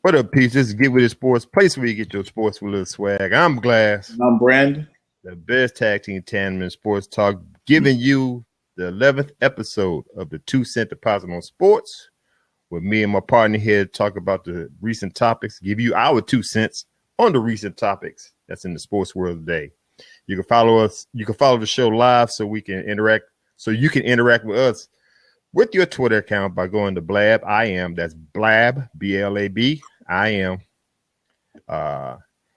What up, peeps? This is Get With It Sports, place where you get your sports with a little swag. I'm Glass. And I'm Brandon. The best tag team tandem in sports talk, giving you the 11th episode of the 2 Cent Deposit on Sports, with me and my partner here to talk about the recent topics, give you our 2 cents on the recent topics that's in the sports world today. You can follow us. You can follow the show live so we can interact. So you can interact with us with your Twitter account by going to Blab. I am. That's Blab, B-L-A-B. I am.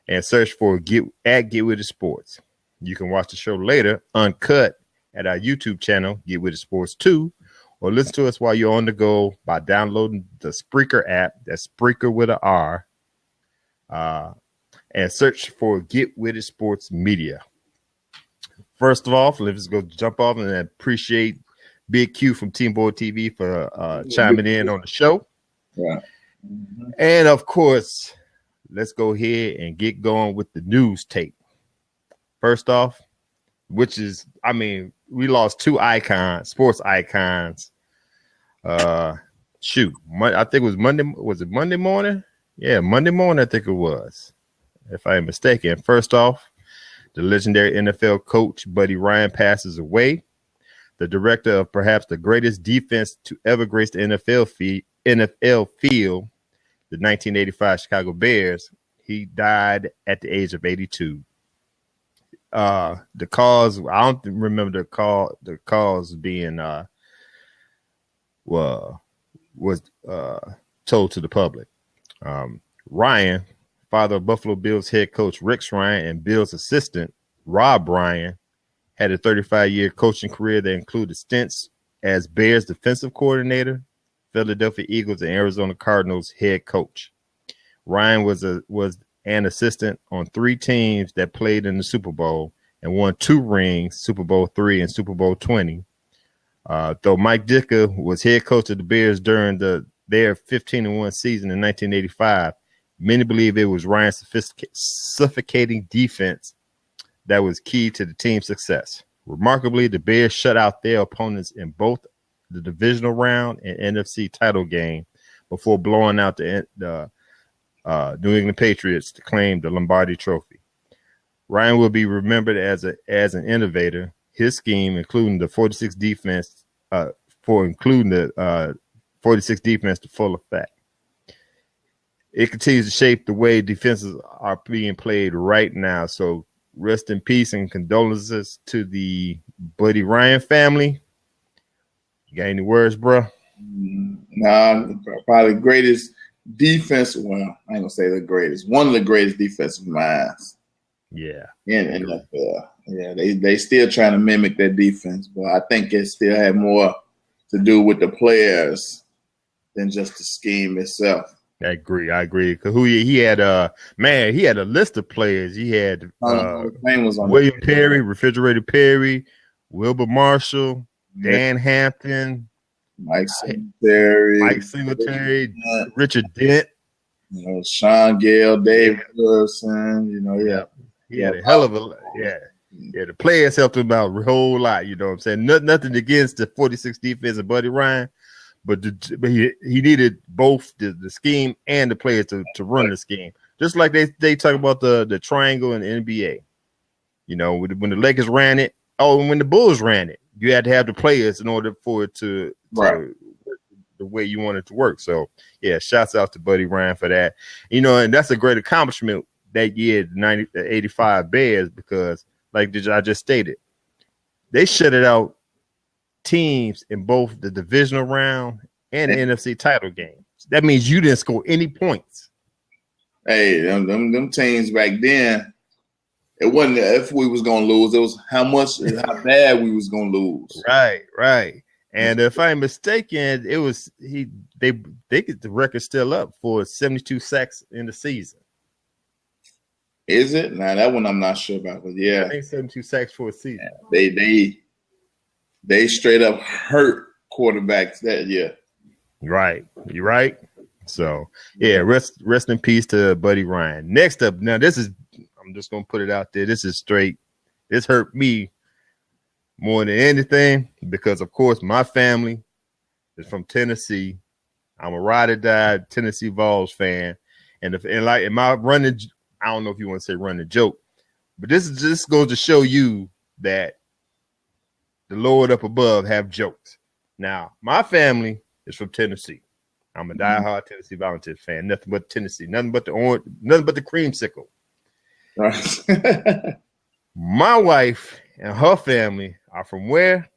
And search for Get With It Sports. You can watch the show later, uncut, at our YouTube channel, Get With It Sports 2, or listen to us while you're on the go by downloading the Spreaker app. That's Spreaker with an R. And search for Get With It Sports Media. First of all, let's go jump off and appreciate Big Q from Team Boy TV for chiming in on the show. Yeah. And of course, let's go ahead and get going with the news tape. First off, which is, I mean, we lost 2 icons, sports icons. I think it was Monday. Was it Monday morning? Yeah, Monday morning, I think it was, if I am mistaken. First off, the legendary NFL coach Buddy Ryan passes away. The director of perhaps the greatest defense to ever grace the NFL field, the 1985 Chicago Bears. He died at the age of 82. The cause, I don't remember the cause being was told to the public. Ryan, father of Buffalo Bills head coach Rex Ryan and Bills assistant Rob Ryan, had a 35-year coaching career that included stints as Bears defensive coordinator, Philadelphia Eagles, and Arizona Cardinals head coach. Ryan was an assistant on 3 teams that played in the Super Bowl and won 2 rings, Super Bowl III and Super Bowl XX. Though Mike Ditka was head coach of the Bears during their 15-1 season in 1985, many believe it was Ryan's suffocating defense that was key to the team's success. Remarkably, the Bears shut out their opponents in both the divisional round and NFC title game before blowing out the New England Patriots to claim the Lombardi Trophy. Ryan will be remembered as an innovator. His scheme, including the 46 defense, to full effect. It continues to shape the way defenses are being played right now. So rest in peace and condolences to the Buddy Ryan family. You got any words, bro? Nah, probably the greatest defense. Well, I ain't gonna say the greatest. One of the greatest defensive minds. Yeah. In NFL. Yeah, they still trying to mimic that defense, but I think it still had more to do with the players than just the scheme itself. I agree. Because he had he had a list of players. He had William Perry, Refrigerator Perry, Wilbur Marshall, Dan Hampton, Mike Singletary, Richard Dent, Sean Gale, Dave Wilson. He had a hell of a the players helped him out a whole lot. You know what I'm saying? Nothing against the 46 defense of Buddy Ryan. But he needed both the scheme and the players to run the scheme. Just like they talk about the triangle in the NBA. You know, when the Lakers ran it, and when the Bulls ran it, you had to have the players in order for it to work the way you want it to work. So, yeah, shouts out to Buddy Ryan for that. You know, and that's a great accomplishment that year, the 85 Bears, because like I just stated, they shut it out teams in both the divisional round and the NFC title game. That means you didn't score any points. Hey, them teams back then, it wasn't if we was gonna lose, it was how bad we was gonna lose. Right. And if I'm mistaken, it was they get the record still up for 72 sacks in the season. Is it? Nah, that one I'm not sure about, but yeah. I think 72 sacks for a season. Yeah, they straight up hurt quarterbacks that year. Right. You're right. So, yeah, rest in peace to Buddy Ryan. Next up, now I'm just going to put it out there. This hurt me more than anything because, of course, my family is from Tennessee. I'm a ride or die Tennessee Vols fan. And like in my running, I don't know if you want to say running joke, but this goes to show you that the Lord up above have jokes. Now, my family is from Tennessee. I'm a diehard Tennessee Volunteers fan. Nothing but Tennessee. Nothing but the orange. Nothing but the creamsicle. Right. My wife and her family are from where?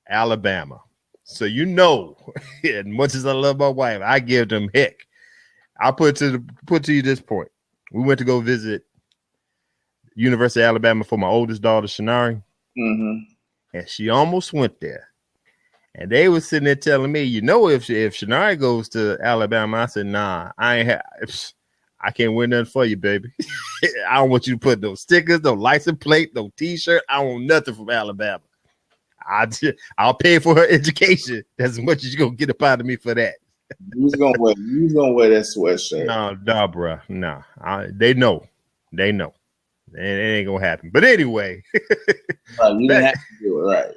Alabama. So you know, as much as I love my wife, I give them heck. I'll put to you this point. We went to go visit University of Alabama for my oldest daughter, Shanari. And she almost went there. And they were sitting there telling me, you know, if Shanari goes to Alabama, I said, nah, I can't win nothing for you, baby. I don't want you to put no stickers, no license plate, no T-shirt. I want nothing from Alabama. I'll pay for her education. That's as much as you're gonna get up out of me for that. Who's gonna wear that sweatshirt? No, bro. No. They know. It ain't gonna happen. But anyway. You didn't have to do it, right.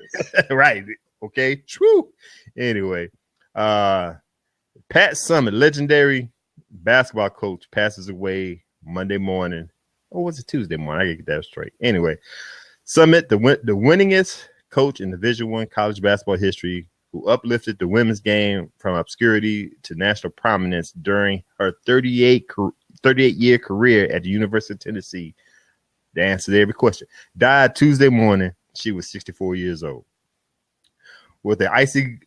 Right. Okay. True. Anyway. Pat Summitt, legendary basketball coach, passes away Monday morning. Or was it Tuesday morning? I gotta get that straight. Anyway, Summitt, the winningest coach in Division I college basketball history, who uplifted the women's game from obscurity to national prominence during her 38-year career at the University of Tennessee. The answer to every question. Died Tuesday morning. She was 64 years old. With the icy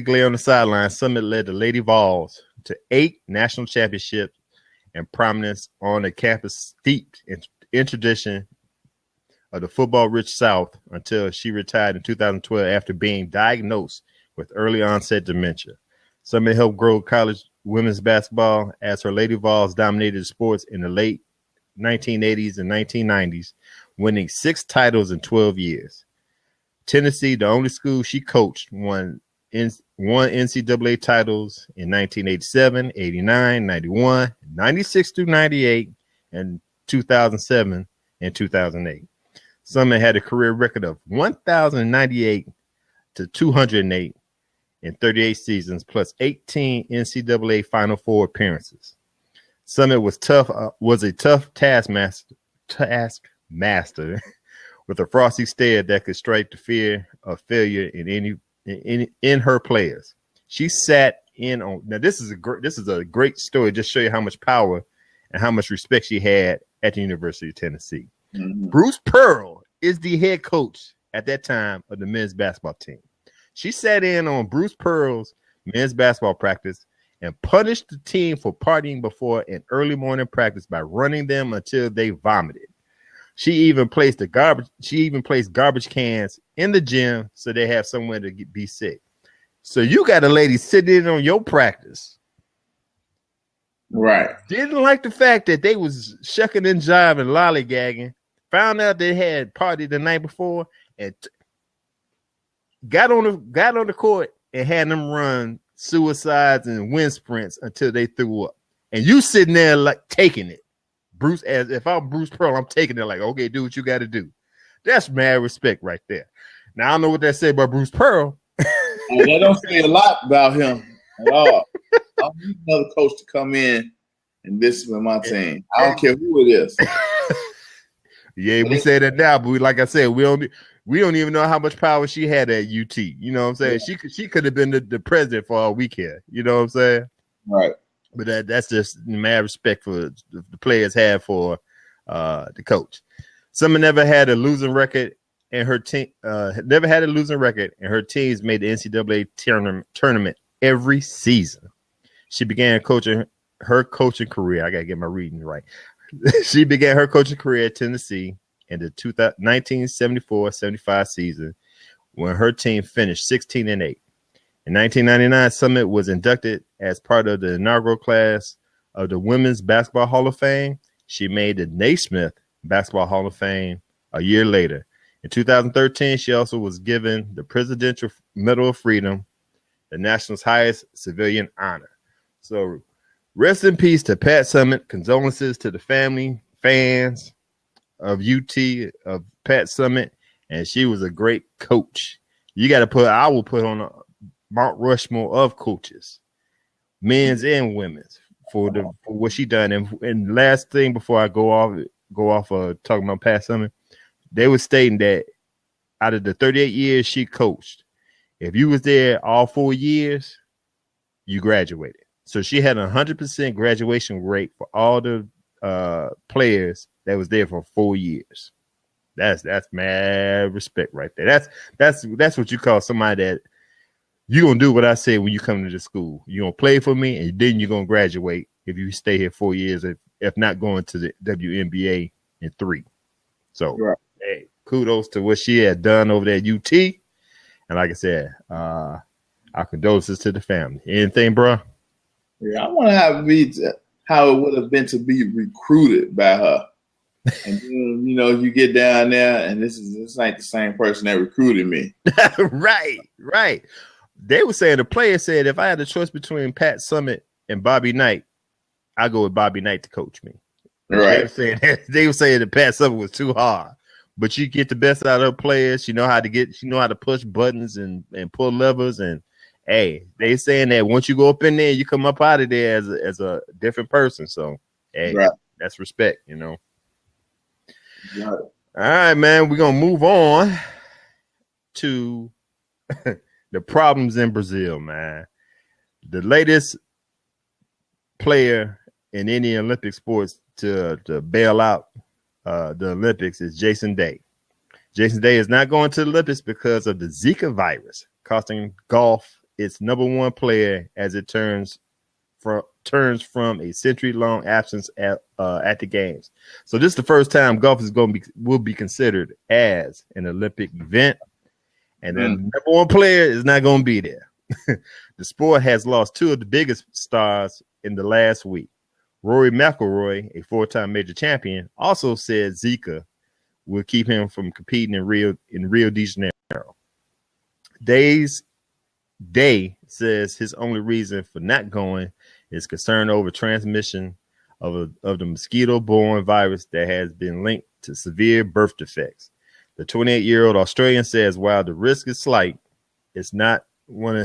glare on the sideline, Summitt led the Lady Vols to 8 national championships and prominence on a campus steeped in tradition of the football-rich South until she retired in 2012 after being diagnosed with early onset dementia. Summitt helped grow college women's basketball as her Lady Vols dominated sports in the late 1980s and 1990s, winning 6 titles in 12 years. Tennessee, the only school she coached, won NCAA titles in 1987, 89, 91, 96 through 98, and 2007 and 2008. Summitt had a career record of 1,098 to 208 in 38 seasons, plus 18 NCAA Final Four appearances. Summitt was a tough taskmaster with a frosty stare that could strike the fear of failure in her players. She sat in on. Now this is a great story. Just show you how much power and how much respect she had at the University of Tennessee. Bruce Pearl is the head coach at that time of the men's basketball team. She sat in on Bruce Pearl's men's basketball practice and punished the team for partying before an early morning practice by running them until they vomited. She even placed garbage cans in the gym so they have somewhere to be sick. So you got a lady sitting in on your practice. Right. Didn't like the fact that they was shucking and jiving, lollygagging. Found out they had partied the night before and got on the court and had them run suicides and wind sprints until they threw up. And you sitting there like taking it. Bruce, as if I'm Bruce Pearl, I'm taking it like, okay, do what you got to do. That's mad respect right there. Now, I don't know what that said about Bruce Pearl. That don't say a lot about him at all. I need another coach to come in and discipline my team. I don't care who it is. Yeah, we say that now, but like I said, we don't even know how much power she had at UT. You know what I'm saying? Yeah. She could have been the president for all we care. You know what I'm saying? Right. But that's just mad respect for the players have for the coach. Summitt never had a losing record, and her team never had a losing record, and her teams made the NCAA tournament every season. She began her coaching career. I gotta get my reading right. She began her coaching career at Tennessee in the 1974-75 season when her team finished 16-8. In 1999, Summitt was inducted as part of the inaugural class of the Women's Basketball Hall of Fame. She made the Naismith Basketball Hall of Fame a year later. In 2013, she also was given the Presidential Medal of Freedom, the national's highest civilian honor. So rest in peace to Pat Summitt. Condolences to the family, fans of UT, of Pat Summitt. And she was a great coach. I will put on a Mount Rushmore of coaches, men's and women's, for what she done. And last thing before I go off talking about Pat Summitt, they were stating that out of the 38 years she coached, if you was there all 4 years, you graduated. So she had 100% graduation rate for all the players that was there for 4 years. That's mad respect right there. That's what you call somebody that you're gonna do what I say when you come to the school. You're gonna play for me, and then you're gonna graduate if you stay here 4 years, if not going to the WNBA in 3. So hey, kudos to what she had done over there at UT. And like I said, our condolences to the family. Anything, bro? Yeah, I want to how it would have been to be recruited by her. And then, you get down there, and this ain't the same person that recruited me. Right. They were saying, the player said, if I had a choice between Pat Summitt and Bobby Knight, I go with Bobby Knight to coach me. Right. They were saying that Pat Summitt was too hard, but you get the best out of her players. She know how to push buttons and pull levers. And hey, they saying that once you go up in there, you come up out of there as a different person. So hey, that's respect, All right, man. We're gonna move on to the problems in Brazil, man. The latest player in any Olympic sports to bail out the Olympics is Jason Day. Jason Day is not going to the Olympics because of the Zika virus, costing golf its number one player as it turns from a century-long absence at the games. So this is the first time golf will be considered as an Olympic event. And then the number one player is not going to be there. The sport has lost two of the biggest stars in the last week. Rory McIlroy, a 4-time major champion, also said Zika will keep him from competing in Rio de Janeiro. Day says his only reason for not going is concern over transmission of the mosquito-borne virus that has been linked to severe birth defects. The 28-year-old Australian says while the risk is slight, it's not one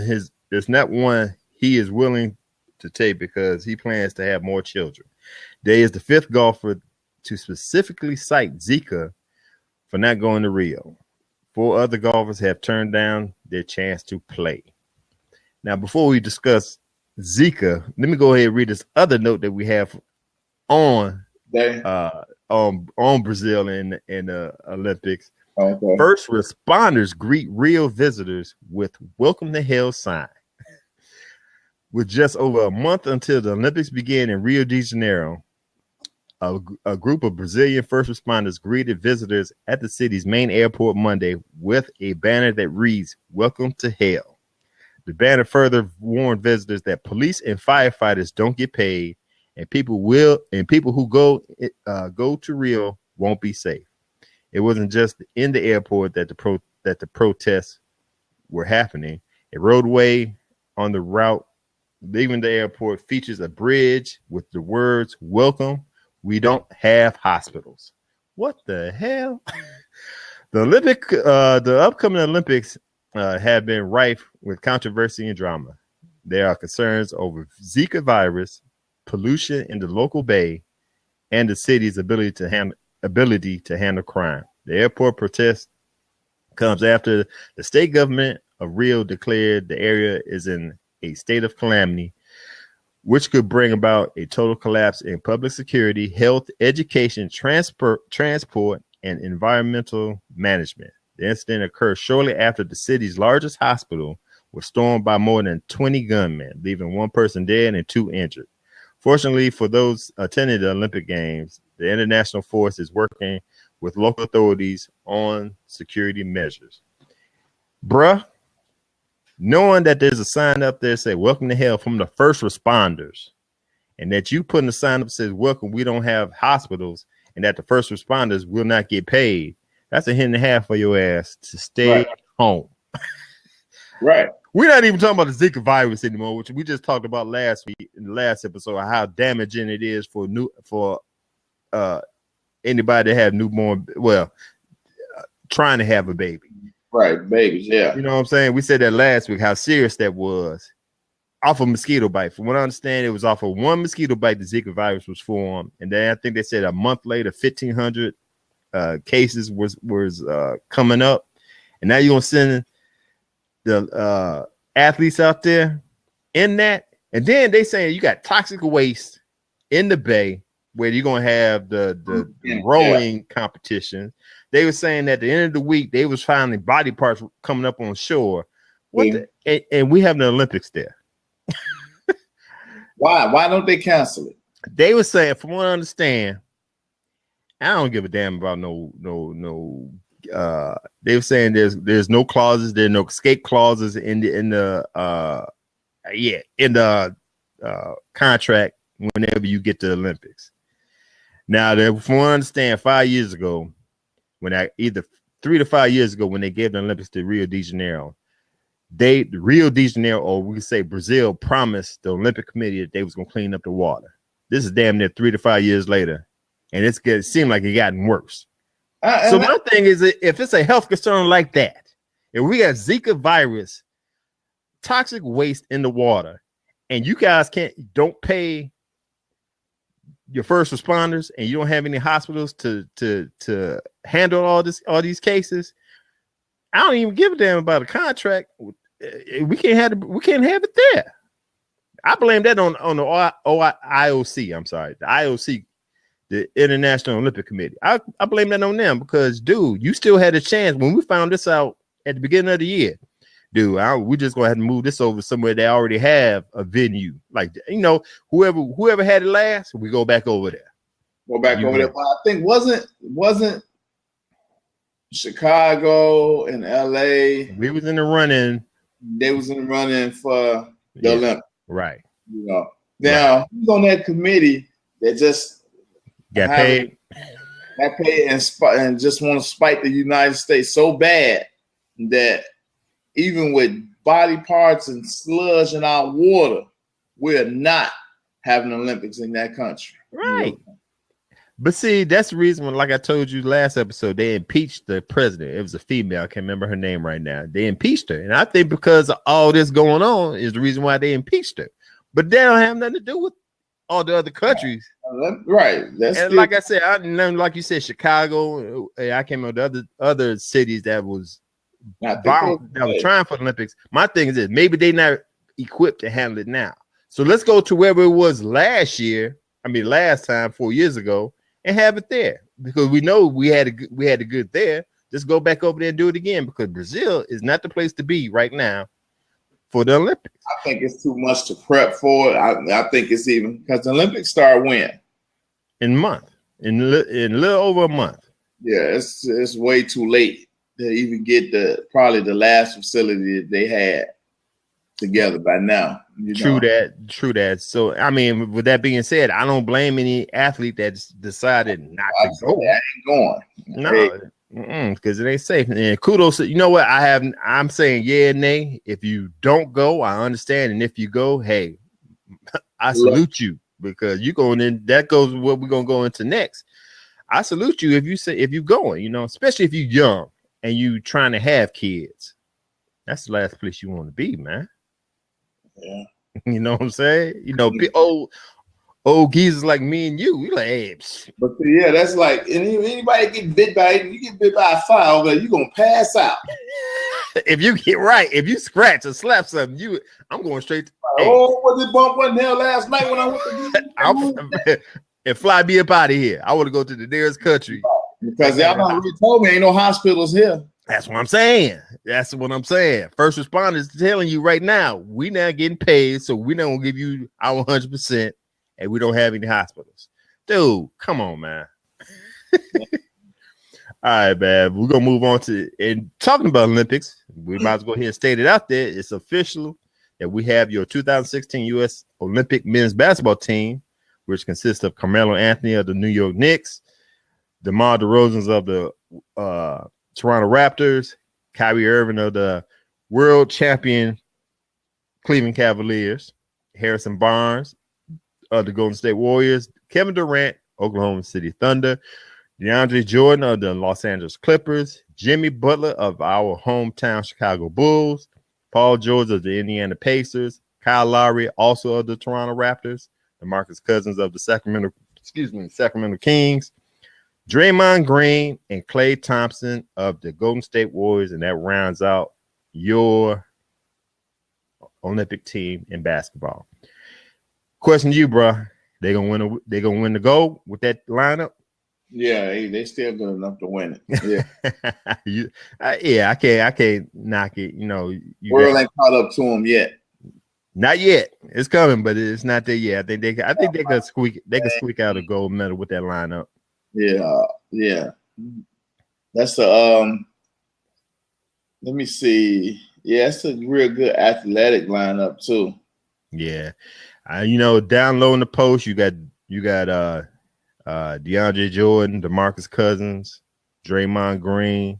he is willing to take because he plans to have more children. Day is the fifth golfer to specifically cite Zika for not going to Rio. 4 other golfers have turned down their chance to play. Now, before we discuss Zika, let me go ahead and read this other note that we have on Brazil in the Olympics. Okay. First responders greet Rio visitors with "Welcome to Hell" sign. With just over a month until the Olympics begin in Rio de Janeiro, a group of Brazilian first responders greeted visitors at the city's main airport Monday with a banner that reads "Welcome to Hell." The banner further warned visitors that police and firefighters don't get paid, and people who go to Rio won't be safe. It wasn't just in the airport that the protests were happening. A roadway on the route leaving the airport features a bridge with the words "Welcome. We don't have hospitals." What the hell? The upcoming Olympics have been rife with controversy and drama. There are concerns over Zika virus, pollution in the local bay, and the city's ability to handle crime. The airport protest comes after the state government of Rio declared the area is in a state of calamity, which could bring about a total collapse in public security, health, education, transport, and environmental management. The incident occurred shortly after the city's largest hospital was stormed by more than 20 gunmen, leaving 1 person dead and 2 injured. Fortunately for those attending the Olympic Games, the international force is working with local authorities on security measures. Bruh, knowing that there's a sign up there say "Welcome to Hell" from the first responders, and that you putting a sign up that says "Welcome, we don't have hospitals," and that the first responders will not get paid, that's a hit and a half for your ass to stay home. Right. We're not even talking about the Zika virus anymore, which we just talked about last week in the last episode, how damaging it is for anybody that have newborn, trying to have a baby. Right, babies, yeah. You know what I'm saying? We said that last week, how serious that was. off a mosquito bite. From what I understand, it was off of one mosquito bite the Zika virus was formed, and then I think they said a month later, 1,500 cases was coming up, and now you're gonna send the athletes out there in that, and then they saying you got toxic waste in the bay where you're gonna have the rowing competition. They were saying that at the end of the week they was finding body parts coming up on shore. And we have the Olympics there. Why don't they cancel it? They were saying, from what I understand, I don't give a damn about no. They were saying there's no clauses, there are no escape clauses in the contract whenever you get to the Olympics. Now, from what I understand, 5 years ago, either 3 to 5 years ago, when they gave the Olympics to Rio de Janeiro, Rio de Janeiro, or we could say Brazil, promised the Olympic Committee that they was gonna clean up the water. This is damn near 3 to 5 years later, and it seemed like it gotten worse. So my thing is, if it's a health concern like that, if we got Zika virus, toxic waste in the water, and you guys don't pay your first responders, and you don't have any hospitals to handle all these cases, I don't even give a damn about a contract. We can't have it there. I blame that on the IOC. I'm sorry, the IOC, the International Olympic Committee. I blame that on them because, dude, you still had a chance when we found this out at the beginning of the year. Dude, we just gonna have to move this over somewhere they already have a venue. Like, whoever had it last, we go back over there. Go back over there. Well, I think wasn't Chicago and LA. We was in the running. They was in the running for the Olympics. Right. Now who's on that committee that just got paid and just want to spite the United States so bad that even with body parts and sludge in our water, we're not having Olympics in that country. Right. But see, that's the reason like I told you last episode, they impeached the president. It was a female. I can't remember her name right now. They impeached her. And I think because of all this going on is the reason why they impeached her. But they don't have nothing to do with all the other countries. Right. Like I said, like you said, Chicago, I can't remember the other cities that was trying for the Olympics. My thing is this, maybe they're not equipped to handle it now. So let's go to wherever it was last time, 4 years ago, and have it there, because we know we had a good there. Just go back over there and do it again, because Brazil is not the place to be right now for the Olympics. I think it's too much to prep for it. I think it's even because the Olympics start when? In a little over a month. Yeah, it's way too late to even get probably the last facility that they had together by now. True that. So, I mean, with that being said, I don't blame any athlete that's decided not to go. I ain't going. No, because it ain't safe. And kudos. You know what? I'm saying yeah and nay. If you don't go, I understand. And if you go, hey, I salute you, because you going in. That goes with what we're gonna go into next. I salute you if you going, especially if you're young and you trying to have kids. That's the last place you want to be, man. Yeah. You know what I'm saying? Old geezers like me and you, we like, hey. But yeah, that's like anybody get bit by it, you get bit by a fly over there, you're gonna pass out. If you scratch or slap something, I'm going straight to what this bump wasn't there last night when I went to and fly me up out of here. I want to go to the nearest country. Because y'all already told me ain't no hospitals here. That's what I'm saying. First responders telling you right now, we not getting paid, so we not gonna give you our 100%, and we don't have any hospitals. Dude, come on, man. All right, man. We're gonna move on to and talking about Olympics. We might as well go ahead and state it out there. It's official that we have your 2016 U.S. Olympic men's basketball team, which consists of Carmelo Anthony of the New York Knicks, DeMar DeRozan of the Toronto Raptors, Kyrie Irving of the world champion Cleveland Cavaliers, Harrison Barnes of the Golden State Warriors, Kevin Durant, Oklahoma City Thunder, DeAndre Jordan of the Los Angeles Clippers, Jimmy Butler of our hometown Chicago Bulls, Paul George of the Indiana Pacers, Kyle Lowry, also of the Toronto Raptors. DeMarcus Cousins of the Sacramento Kings. Draymond Green and Klay Thompson of the Golden State Warriors, and that rounds out your Olympic team in basketball. Question to you, bro. They gonna win the gold with that lineup? Yeah, they still good enough to win it. Yeah, I can't knock it. You know, World ain't caught up to them yet. Not yet. It's coming, but it's not there yet. I think they could squeak out a gold medal with that lineup. Yeah. That's the let me see. Yeah, it's a real good athletic lineup too. Yeah. Downloading the post, you got DeAndre Jordan, DeMarcus Cousins, Draymond Green.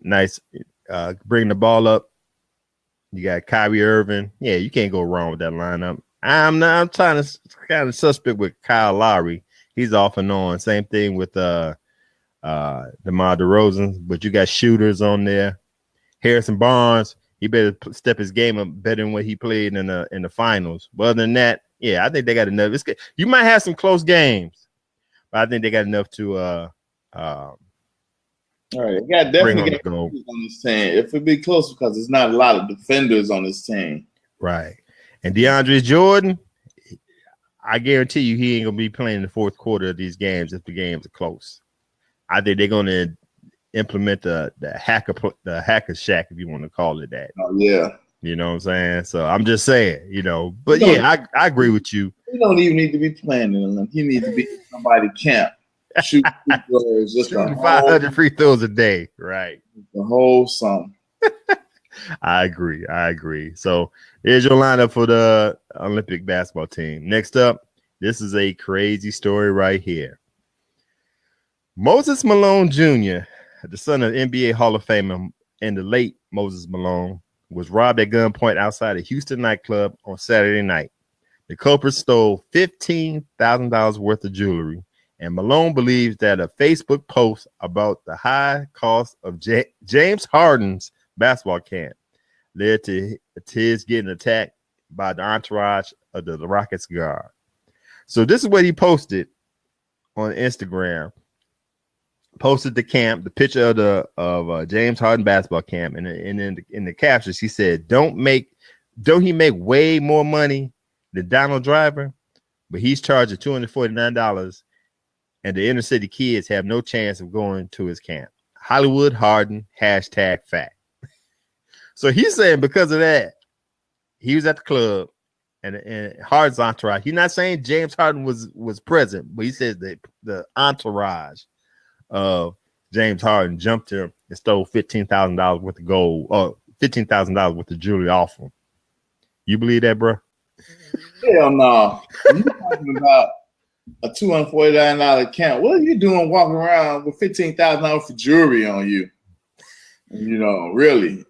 Nice. Bring the ball up. You got Kyrie Irving. Yeah, you can't go wrong with that lineup. I'm trying to kind of suspect with Kyle Lowry. He's off and on. Same thing with DeMar DeRozan, but you got shooters on there. Harrison Barnes, he better step his game up better than what he played in the finals. But other than that, yeah, I think they got enough. You might have some close games, but I think they got enough to all right, they got definitely got on this team. If it be close, because there's not a lot of defenders on this team. Right. And DeAndre Jordan, I guarantee you he ain't gonna be playing in the fourth quarter of these games if the games are close. I think they're gonna implement the hacker shack, if you want to call it that. Oh yeah. You know what I'm saying? So I'm just saying, but yeah, I agree with you. He don't even need to be playing in them. He needs to be in somebody's camp. Shoot free throws, just 500 free throws a day, right? The whole song. I agree. So here's your lineup for the Olympic basketball team. Next up, this is a crazy story right here. Moses Malone Jr., the son of NBA Hall of Famer and the late Moses Malone, was robbed at gunpoint outside a Houston nightclub on Saturday night. The culprit stole $15,000 worth of jewelry, and Malone believes that a Facebook post about the high cost of James Harden's basketball camp led to his getting attacked by the entourage of the Rockets guard. So this is what he posted on Instagram. Posted the camp, the picture of James Harden basketball camp, and in the captions he said, "Don't he make way more money than Donald Driver, but he's charging $249, and the inner city kids have no chance of going to his camp. Hollywood Harden #fact." So he's saying because of that, he was at the club and Harden's entourage. He's not saying James Harden was present, but he says that the entourage of James Harden jumped him and stole $15,000 worth of gold, or $15,000 worth of jewelry off him. You believe that, bro? Hell no. You talking about a $249 account? What are you doing walking around with $15,000 for jewelry on you? Really?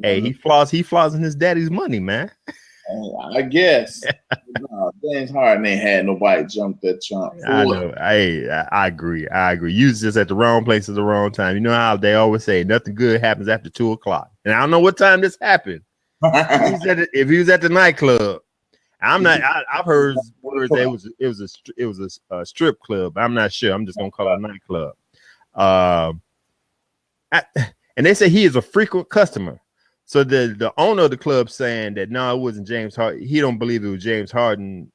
Hey, he flossing his daddy's money, man. I guess. No, James Harden ain't had nobody jump that jump. I know. I agree. You was just at the wrong place at the wrong time. You know how they always say nothing good happens after 2:00. And I don't know what time this happened. If he was at the nightclub, I'm not. I've heard words that it was a strip club. I'm not sure. I'm just gonna call it a nightclub. And they say he is a frequent customer. So the owner of the club saying that no, it wasn't James Harden. He don't believe it was James Harden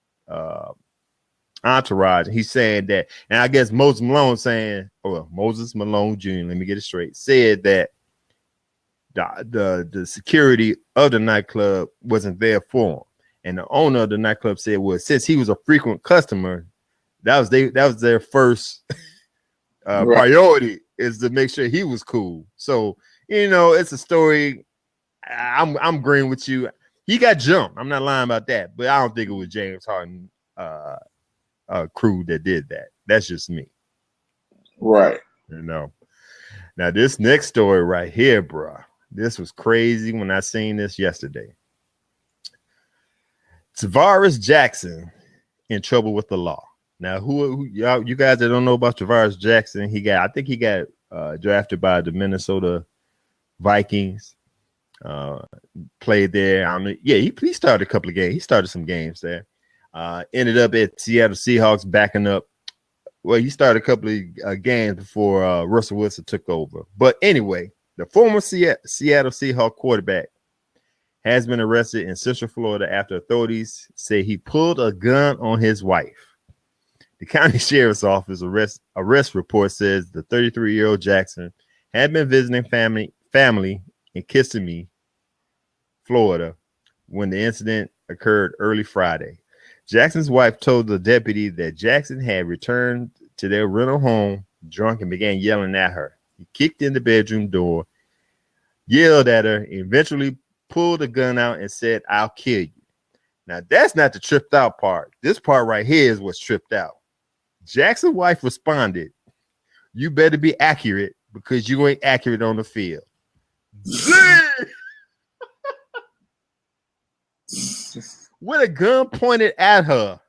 entourage. He's saying that, and I guess Moses Malone Moses Malone Jr., let me get it straight, said that the security of the nightclub wasn't there for him. And the owner of the nightclub said, well, since he was a frequent customer, that was their first priority, is to make sure he was cool. So, it's a story. I'm agreeing with you. He got jumped. I'm not lying about that, but I don't think it was James Harden crew that did that. That's just me. Right. Now this next story right here, bro. This was crazy when I seen this yesterday. Tavares Jackson in trouble with the law. Now, who y'all, you guys that don't know about Tavares Jackson, I think he got drafted by the Minnesota Vikings. Played there. I don't know. Yeah, he started a couple of games. He started some games there. Ended up at Seattle Seahawks backing up. Well, he started a couple of games before Russell Wilson took over. But anyway, the former Seattle Seahawks quarterback has been arrested in Central Florida after authorities say he pulled a gun on his wife. The county sheriff's office arrest report says the 33-year-old Jackson had been visiting family in Kissimmee, Florida, when the incident occurred early Friday. Jackson's wife told the deputy that Jackson had returned to their rental home drunk and began yelling at her. He kicked in the bedroom door, yelled at her, and eventually pulled a gun out and said, "I'll kill you." Now, that's not the tripped out part. This part right here is what's tripped out. Jackson's wife responded, "You better be accurate because you ain't accurate on the field." With a gun pointed at her,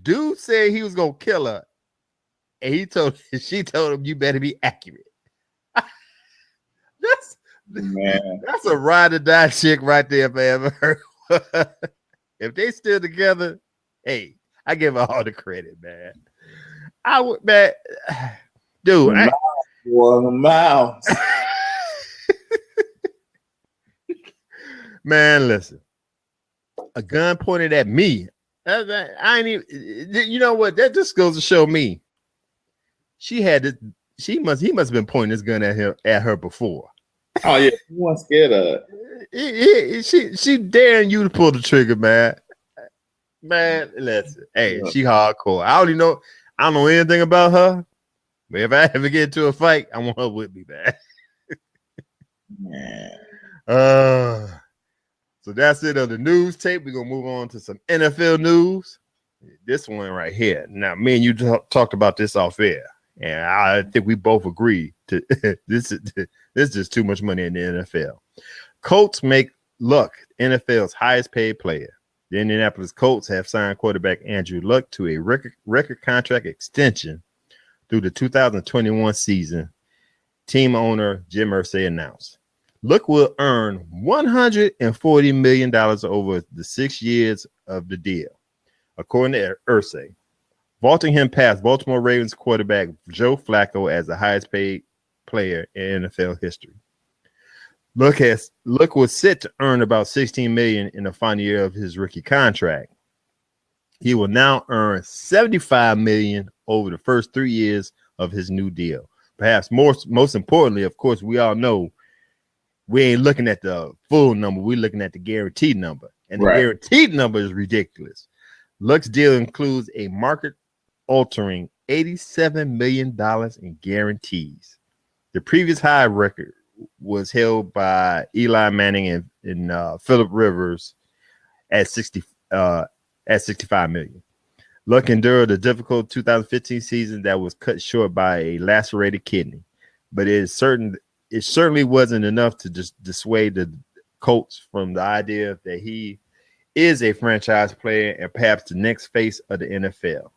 dude said he was gonna kill her, and she told him, "You better be accurate." That's a ride or die chick right there, if I ever heard. If they still together, hey, I give her all the credit, man. I would, man, dude. The mouse. Man, listen. A gun pointed at me. I ain't even. You know what? That just goes to show me. He must have been pointing this gun at her before. Oh yeah, he wasn't scared of it. She daring you to pull the trigger, man. Man, listen. Hey, she hardcore. I don't know anything about her, but if I ever get into a fight, I want her with me, man. So that's it on the news tape. We're gonna move on to some NFL news. This one right here. Now, me and you talked about this off air, and I think we both agree to this is just too much money in the NFL. Colts make Luck NFL's highest paid player. The Indianapolis Colts have signed quarterback Andrew Luck to a record contract extension through the 2021 season. Team owner Jim Irsay announced. Luck will earn $140 million over the 6 years of the deal, according to Irsay, vaulting him past Baltimore Ravens quarterback Joe Flacco as the highest paid player in NFL history. Luck was set to earn about $16 million in the final year of his rookie contract. He will now earn $75 million over the first 3 years of his new deal. Perhaps most importantly, of course, we all know we ain't looking at the full number. We're looking at the guaranteed number. And the guaranteed number is ridiculous. Luck's deal includes a market-altering $87 million in guarantees. The previous high record was held by Eli Manning and Phillip Rivers at 65 million. Luck endured a difficult 2015 season that was cut short by a lacerated kidney, but it certainly wasn't enough to just dissuade the Colts from the idea that he is a franchise player and perhaps the next face of the NFL.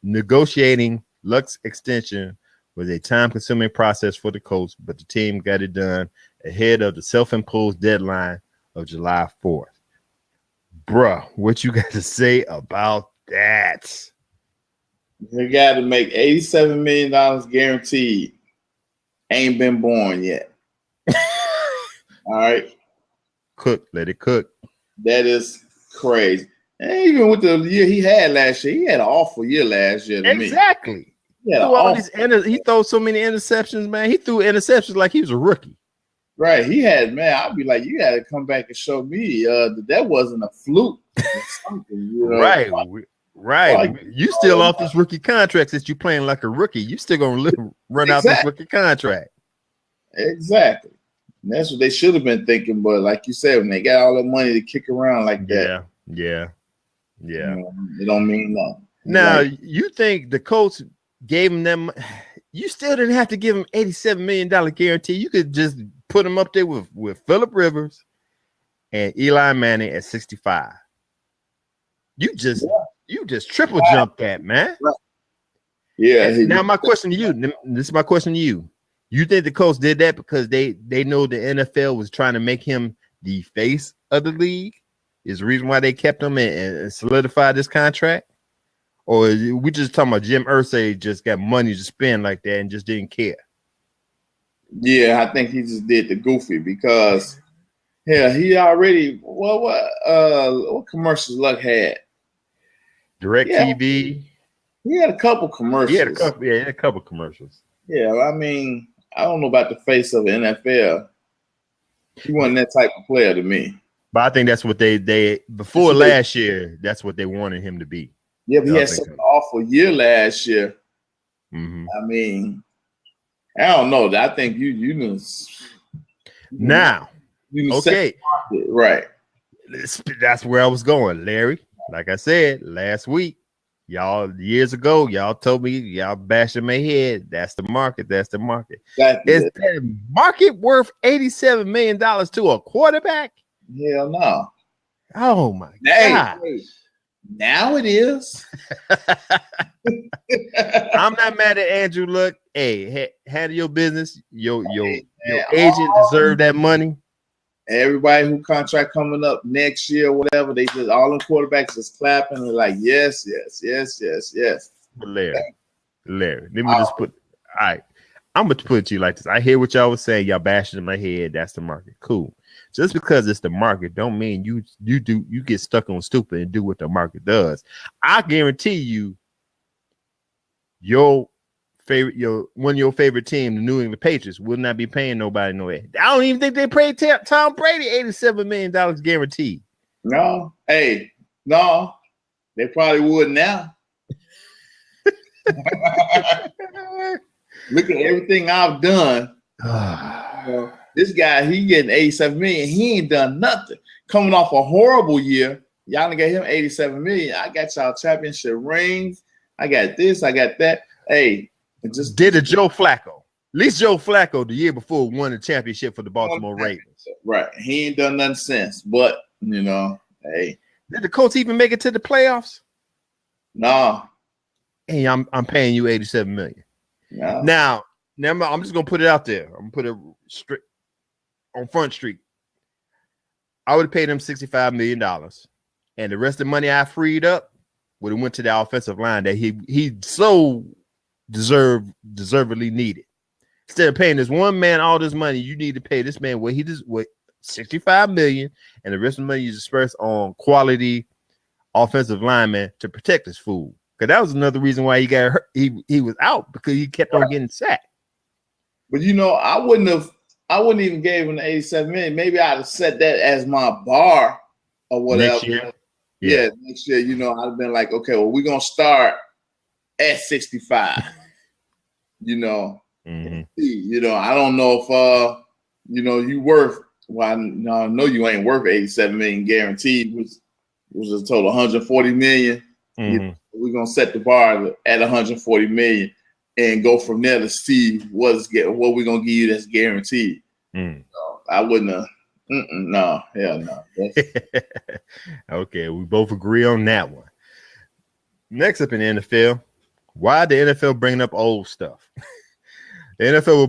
Negotiating Luck's extension was a time-consuming process for the Colts, but the team got it done ahead of the self-imposed deadline of July 4th. Bruh, what you got to say about that? They got to make $87 million guaranteed. Ain't been born yet. All right. Let it cook. That is crazy. And even with the year he had last year, he had an awful year last year. Exactly. He threw so many interceptions, man. He threw interceptions like he was a rookie. Right. He had, man, I'd be like, you got to come back and show me that wasn't a fluke or something. You know? Right. Like, you still off this rookie contract since you playing like a rookie. You still going to run out this rookie contract. Exactly. And that's what they should have been thinking. But like you said, when they got all that money to kick around like that. Yeah. You know, it don't mean nothing. Now, you think the Colts gave them, you still didn't have to give him $87 million guarantee. You could just put him up there with Phillip Rivers and Eli Manning at 65. You just triple jump that, man. Right. Yeah. Now my question to you. This is my question to you. You think the Colts did that because they know the NFL was trying to make him the face of the league? Is the reason why they kept him and solidified this contract? Or we just talking about Jim Irsay just got money to spend like that and just didn't care? Yeah, I think he just did the goofy because he already what commercials Luck had? Direct TV. He had a couple commercials. He had a couple commercials. Yeah, I mean, I don't know about the face of the NFL. He wasn't that type of player to me. But I think that's what they before last year, that's what they wanted him to be. Yeah, but he had such an awful year last year. Mm-hmm. I mean, I don't know. I think you now. Okay, right. That's where I was going, Larry. Like I said last week, years ago, y'all told me, y'all bashing my head. That's the market. That's the market. Is the market worth $87 million to a quarterback? Hell no. Oh my God. Now it is. I'm not mad at Andrew Luck. Hey, handle your business. Your agent deserved that money. Everybody who contract coming up next year, whatever, they just all the quarterbacks just clapping and like, yes. But Larry, let me just put. All right, I'm gonna put it to you like this. I hear what y'all was saying. Y'all bashing in my head. That's the market. Cool. Just because it's the market, don't mean you get stuck on stupid and do what the market does. I guarantee you, one of your favorite team, the New England Patriots, will not be paying nobody no way. I don't even think they paid Tom Brady $87 million guaranteed. No, they probably would now. Look at everything I've done. This guy, he getting $87 million. He ain't done nothing. Coming off a horrible year, y'all done got him $87 million. I got y'all championship rings. I got this. I got that. Hey. Just did a Joe Flacco. At least Joe Flacco the year before won the championship for the Baltimore Ravens. Right. He ain't done nothing since. But, hey. Did the Colts even make it to the playoffs? No. Hey, I'm paying you $87 million. No. Now, I'm just gonna put it out there. I'm gonna put it straight on Front Street. I would have paid him $65 million. And the rest of the money I freed up would have went to the offensive line that he so deservedly needed. Instead of paying this one man all this money, you need to pay this man what $65 million, and the rest of the money is dispersed on quality offensive linemen to protect his fool. Because that was another reason why he got hurt. He was out because he kept on getting sacked. But I wouldn't even gave him the $87 million. Maybe I'd have set that as my bar or whatever. Next year. Yeah, next year, I'd have been like, okay, well, we're gonna start at 65. Mm-hmm. I don't know if you worth. Well, I know you ain't worth $87 million guaranteed, which was a total $140 million. Mm-hmm. We're gonna set the bar at $140 million and go from there to see what we're gonna give you that's guaranteed. Mm. So I wouldn't have. No, hell no. Okay, we both agree on that one. Next up in the NFL, why the NFL bringing up old stuff? The NFL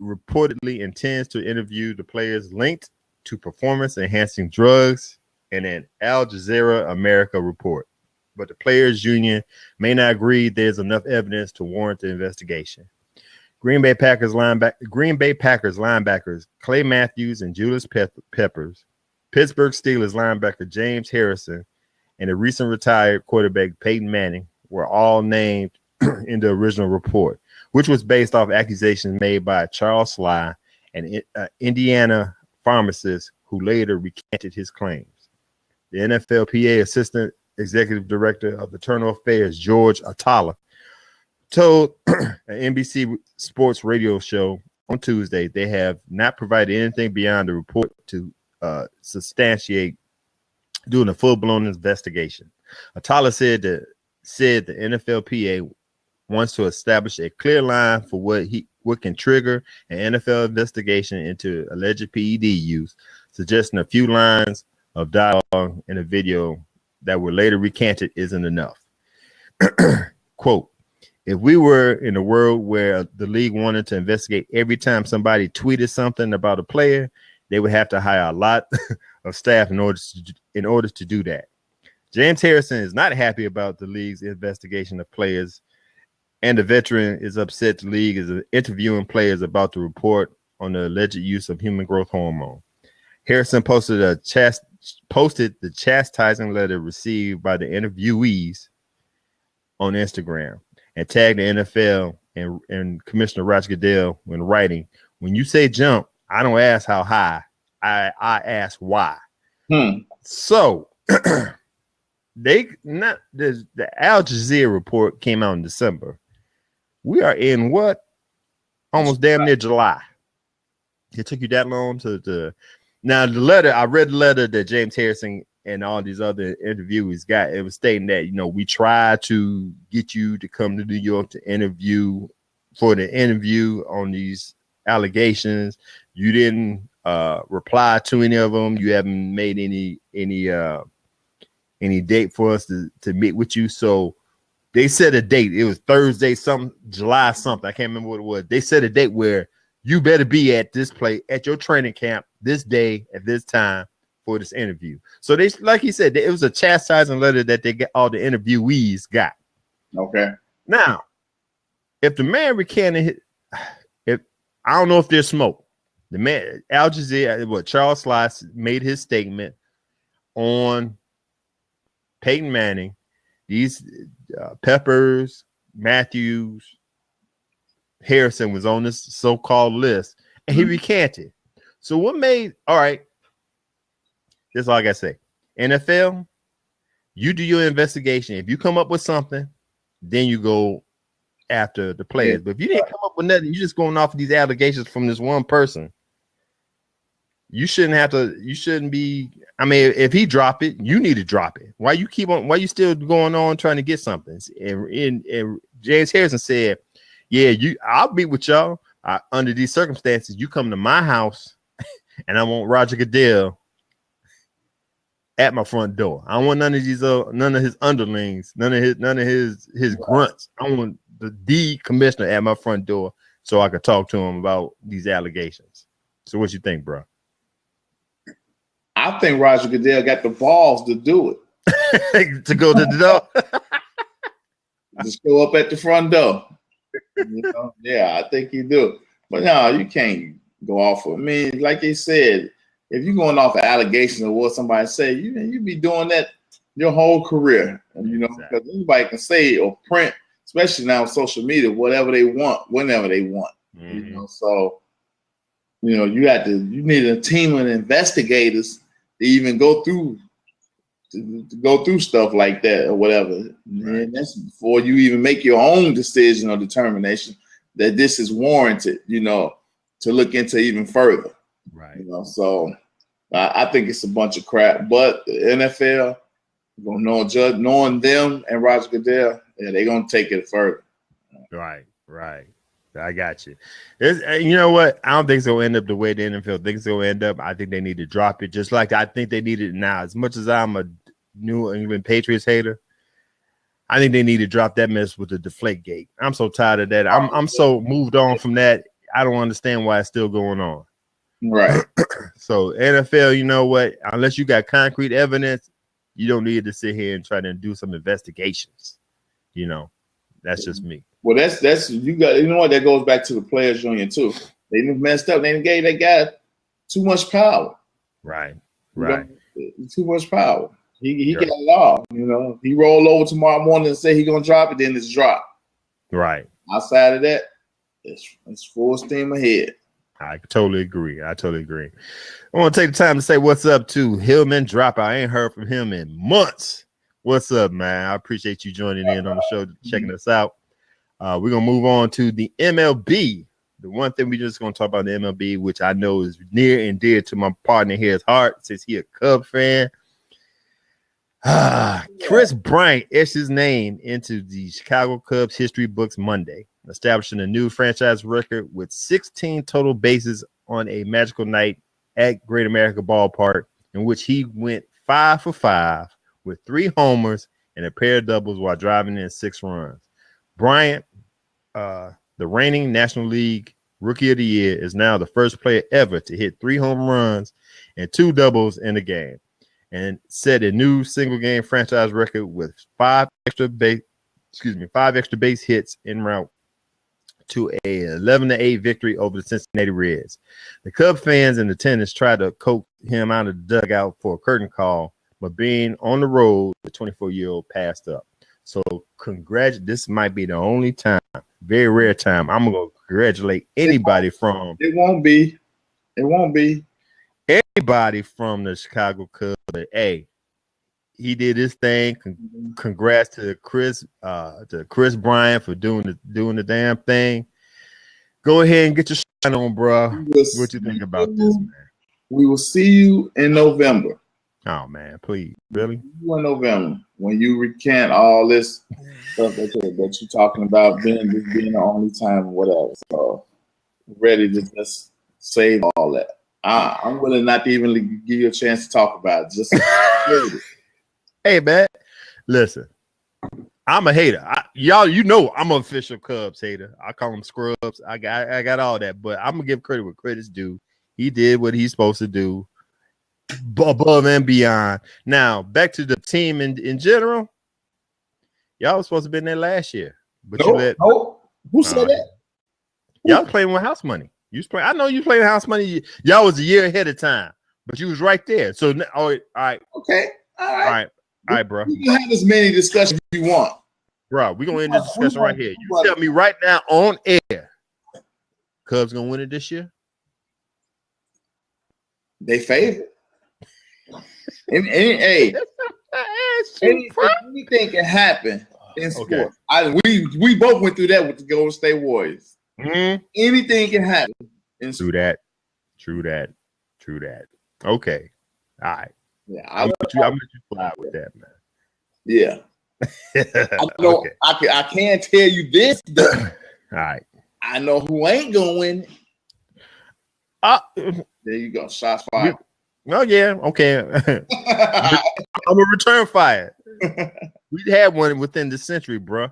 reportedly intends to interview the players linked to performance-enhancing drugs in an Al Jazeera America report. But the players' union may not agree there's enough evidence to warrant the investigation. Green Bay Packers linebackers Clay Matthews and Julius Peppers, Pittsburgh Steelers linebacker James Harrison, and the recent retired quarterback Peyton Manning were all named in the original report, which was based off accusations made by Charles Sly, an Indiana pharmacist who later recanted his claims. The NFLPA Assistant Executive Director of Internal Affairs, George Atala, told an NBC Sports radio show on Tuesday they have not provided anything beyond the report to substantiate doing a full-blown investigation. Atala said the NFLPA wants to establish a clear line for what can trigger an NFL investigation into alleged PED use, suggesting a few lines of dialogue in a video that were later recanted isn't enough. Quote, if we were in a world where the league wanted to investigate every time somebody tweeted something about a player, they would have to hire a lot of staff in order to do that. James Harrison is not happy about the league's investigation of players, and the veteran is upset the league is interviewing players about the report on the alleged use of human growth hormone. Harrison posted the chastising letter received by the interviewees on Instagram and tagged the NFL and Commissioner Roger Goodell when writing, "When you say jump, I don't ask how high. I ask why." So the Al Jazeera report came out in December. We are in what? Almost damn near July. It took you that long to now the letter. I read the letter that James Harrison and all these other interviewees got. It was stating that, we tried to get you to come to New York to interview on these allegations. You didn't reply to any of them. You haven't made any date for us to meet with you. So they set a date. It was Thursday, July something. I can't remember what it was. They set a date where you better be at this place at your training camp this day at this time for this interview. So they, like he said, it was a chastising letter that they got, all the interviewees got. Okay. Now, if the man recanted, I don't know if there's smoke. The man, Al Jazeera, Charles Slice made his statement on Peyton Manning. These Peppers, Matthews, Harrison was on this so-called list, and he recanted. So what made, all right, that's all I got to say. NFL, you do your investigation. If you come up with something, then you go after the players. But if you didn't come up with nothing, you're just going off of these allegations from this one person. You shouldn't be. I mean, if he drop it, you need to drop it. Why you still going on trying to get something? And James Harrison said, "Yeah, I'll meet with y'all under these circumstances. You come to my house, and I want Roger Goodell at my front door. I don't want none of his underlings, none of his grunts. I want the commissioner at my front door so I could talk to him about these allegations." So what you think, bro? I think Roger Goodell got the balls to do it. To go to the door? Just go up at the front door. Yeah, I think he do. But no, you can't go off of. I mean, like he said, if you're going off of allegations of what somebody say, you be doing that your whole career. And, because anybody can say or print, especially now on social media, whatever they want, whenever they want. So you need a team of investigators to even go through stuff like that or whatever. Right. And that's before you even make your own decision or determination that this is warranted, to look into even further. Right. So I think it's a bunch of crap. But the NFL, knowing them and Roger Goodell, they're gonna take it further. Right. I got you. You know what? I don't think it's going to end up the way the NFL thinks it's going to end up. I think they need to drop it, just like I think they need it now. As much as I'm a New England Patriots hater, I think they need to drop that mess with the deflate gate. I'm so tired of that. I'm so moved on from that. I don't understand why it's still going on. Right. So NFL, you know what? Unless you got concrete evidence, you don't need to sit here and try to do some investigations. That's just me. Well, that's you got. You know what? That goes back to the players' union too. They messed up. They got too much power. Right. Too much power. He got it all. He roll over tomorrow morning and say he gonna drop it, then it's drop. Right. Outside of that, it's full steam ahead. I totally agree. I want to take the time to say what's up to Hillman Dropout. I ain't heard from him in months. What's up, man? I appreciate you joining in on the show, checking us out. We're going to move on to the MLB. The one thing we're just going to talk about the MLB, which I know is near and dear to my partner here's heart, since he a Cub fan. Kris Bryant etched his name into the Chicago Cubs history books Monday, establishing a new franchise record with 16 total bases on a magical night at Great America Ballpark, in which he went 5 for 5 with 3 homers and a pair of doubles while driving in 6 runs. Bryant the reigning National League Rookie of the Year, is now the first player ever to hit 3 home runs and 2 doubles in a game, and set a new single game franchise record with 5 extra base hits en route to a 11-8 victory over the Cincinnati Reds. The Cub fans in attendance tried to coax him out of the dugout for a curtain call, but being on the road, the 24-year-old passed up. So this might be the only time, very rare time, I'm gonna congratulate anybody from. It won't be anybody from the Chicago Cubs. But hey, he did his thing. Congrats to Kris Bryant for doing the damn thing. Go ahead and get your shine on, bro. What you think about this, man? We will see you in November. Oh man, please, really? In November, when you recant all this stuff that you're talking about being the only time, whatever. So ready to just save all that. I'm willing not to even give you a chance to talk about it. Just hey man, listen, I'm a hater. Y'all, you know I'm an official Cubs hater. I call them scrubs. I got all that, but I'm gonna give credit where credit's due. He did what he's supposed to do, above and beyond. Now back to the team in general. Y'all was supposed to be in there last year, but nope. Who said that? Y'all was playing with house money. I know you playing house money. Y'all was a year ahead of time, but you was right there. So, all right. Okay. All right, bro. You can have as many discussions you want. Bro, we're going to end this discussion right here. You tell me right now on air, Cubs going to win it this year? They favorite. Anything can happen in sport. Okay. We both went through that with the Golden State Warriors. Mm-hmm. Anything can happen. True that. Okay. All right. Yeah, I'm gonna let you fly with that, man. Yeah. Okay. I can't tell you this. All right. I know who ain't gonna win. There you go. Shots fired. Oh yeah. Okay. I'm a return fire. We had one within the century, bro.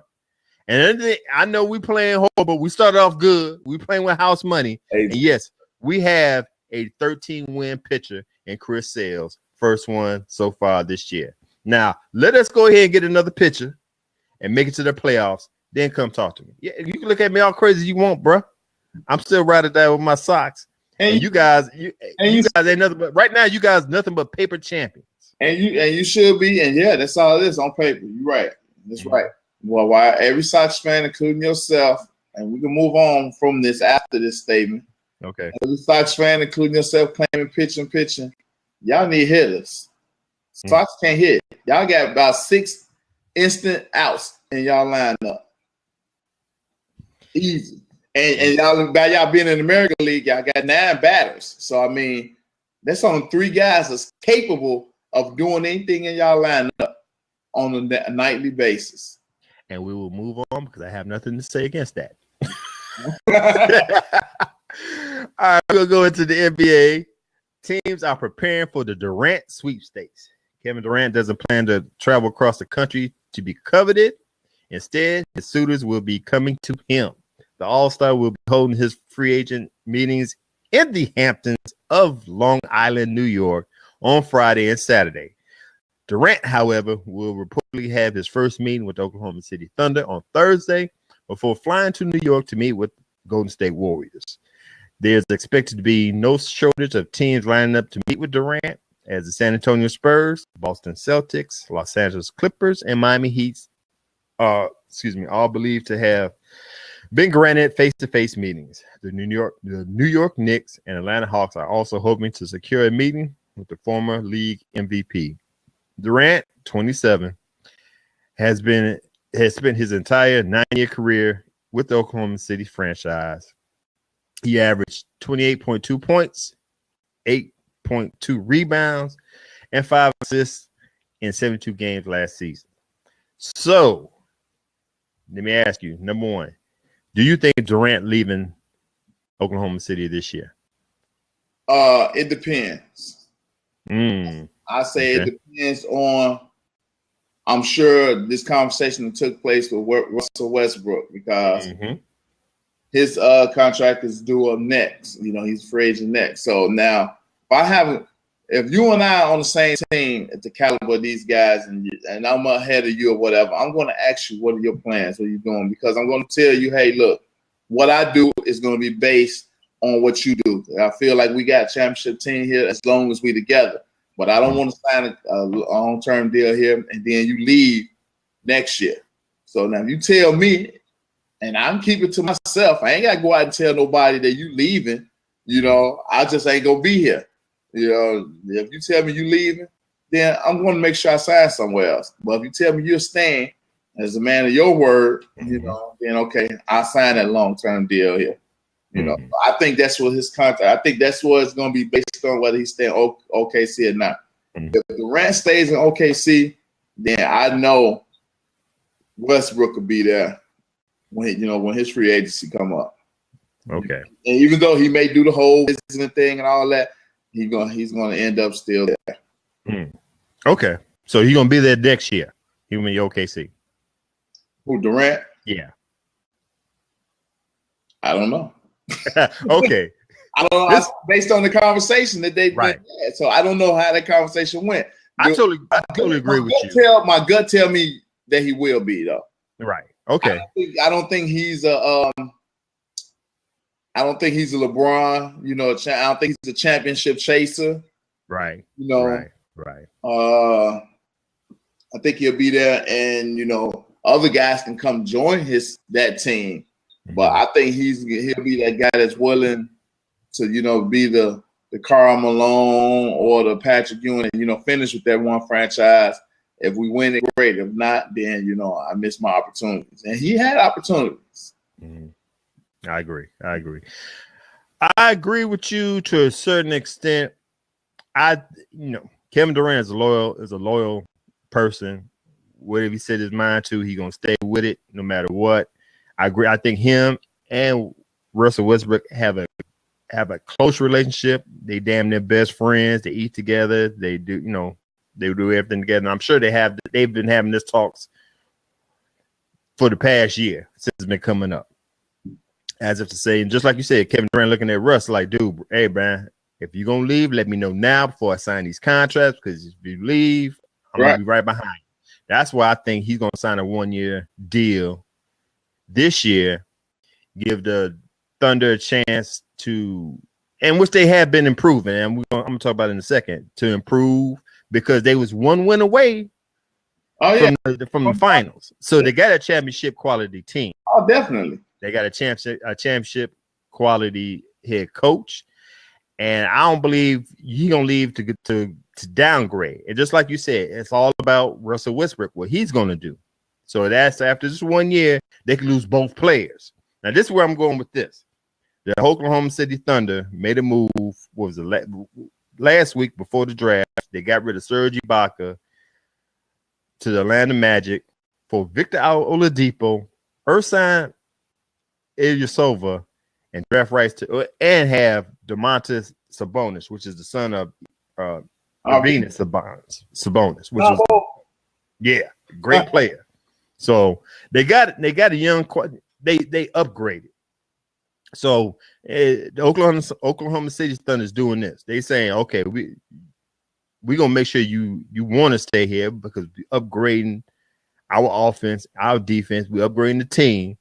And I know we playing horrible. We started off good. We playing with house money. Hey. And yes, we have a 13-win pitcher in Chris Sales. First one so far this year. Now, let us go ahead and get another pitcher and make it to the playoffs. Then come talk to me. Yeah, you can look at me all crazy you want, bro. I'm still riding that with my socks. And you guys ain't nothing but right now. You guys nothing but paper champions. And you should be. And yeah, that's all it is on paper. You're right. That's right. Well, why every Sox fan, including yourself, and we can move on from this after this statement. Okay. Every Sox fan, including yourself, claiming pitching. Y'all need hitters. Sox can't hit. Y'all got about 6 instant outs in y'all lineup. Easy. And y'all being in the American League, y'all got 9 batters. So I mean, that's only 3 guys that's capable of doing anything in y'all lineup on a nightly basis. And we will move on because I have nothing to say against that. All right, we'll go into the NBA. Teams are preparing for the Durant Sweepstakes. Kevin Durant doesn't plan to travel across the country to be coveted. Instead, his suitors will be coming to him. The All-Star will be holding his free agent meetings in the Hamptons of Long Island, New York on Friday and Saturday. Durant, however, will reportedly have his first meeting with the Oklahoma City Thunder on Thursday before flying to New York to meet with Golden State Warriors. There's expected to be no shortage of teams lining up to meet with Durant, as the San Antonio Spurs, Boston Celtics, Los Angeles Clippers, and Miami Heat all believed to have been granted face-to-face meetings. The New York Knicks and Atlanta Hawks are also hoping to secure a meeting with the former league MVP. Durant, 27, has spent his entire 9-year career with the Oklahoma City franchise. He averaged 28.2 points, 8.2 rebounds, and 5 assists in 72 games last season. So, let me ask you, number one, do you think Durant leaving Oklahoma City this year? It depends. I say It depends on. I'm sure this conversation took place with Russell Westbrook because his contract is due up next. You know, he's free agent next. So now, if you and I are on the same team at the caliber of these guys, and I'm ahead of you or whatever, I'm going to ask you, what are your plans? What are you doing? Because I'm going to tell you, hey, look, what I do is going to be based on what you do. I feel like we got a championship team here as long as we together. But I don't want to sign a long-term deal here and then you leave next year. So now you tell me, and I'm keeping it to myself. I ain't got to go out and tell nobody that you leaving. You know, I just ain't going to be here. You know, if you tell me you leaving, then I'm going to make sure I sign somewhere else. But if you tell me you're staying as a man of your word, you know, then okay, I'll sign that long-term deal here. You know, I think that's what his contract. I think that's what it's going to be based on whether he's staying OKC or not. If Durant stays in OKC, then I know Westbrook will be there when his free agency come up. Okay. And even though he may do the whole visiting thing and all that, he's gonna end up still there. Okay. So he's gonna be there next year. He will be OKC. Who, Durant? Yeah. I don't know. Okay. I don't know. Based on the conversation that they right. had, so I don't know how that conversation went. I totally agree with you. My gut tell me that he will be though. Right. Okay. I don't think he's a LeBron. You know, I don't think he's a championship chaser. Right. You know. Right. I think he'll be there, and you know, other guys can come join that team. But I think he'll be that guy that's willing to, you know, be the Karl Malone or the Patrick Ewing and, you know, finish with that one franchise. If we win it, great. If not, then, you know, I missed my opportunities. And he had opportunities. I agree. I agree with you to a certain extent. Kevin Durant is a loyal person. Whatever he set his mind to, he's gonna stay with it no matter what. I agree. I think him and Russell Westbrook have a close relationship. They damn near best friends. They eat together. They do, you know, they do everything together. And I'm sure they've been having this talks for the past year since it's been coming up. As if to say, and just like you said, Kevin Durant looking at Russ like, dude, hey man, if you're gonna leave, let me know now before I sign these contracts. Because if you leave, I'm gonna be right behind you. That's why I think he's gonna sign a 1-year deal this year, give the Thunder a chance to, and which they have been improving, and I'm going to talk about it in a second, to improve, because they was one win away from the finals. So they got a championship quality team. Oh, definitely. They got a championship quality head coach, and I don't believe he's gonna leave to downgrade. And just like you said, it's all about Russell Westbrook, what he's gonna do. So that's after this 1 year, they can lose both players. Now, this is where I'm going with this. The Oklahoma City Thunder made a move. What was it? Last week before the draft, they got rid of Serge Ibaka to the Atlanta Magic for Victor Oladipo, Ersan Ilyasova, and draft rights to and have Domantas Sabonis, which is the son of Venus Sabonis, which was great player. So they got a young, they upgraded. So the Oklahoma City Thunder is doing this. They saying, okay, we gonna make sure you want to stay here because we upgrading our offense, our defense, we upgrading the team.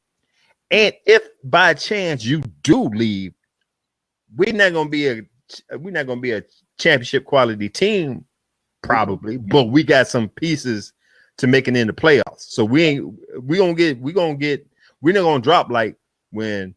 And if by chance you do leave, we're not gonna be a championship quality team, probably, but we got some pieces to make it in the playoffs. So we're not gonna drop like when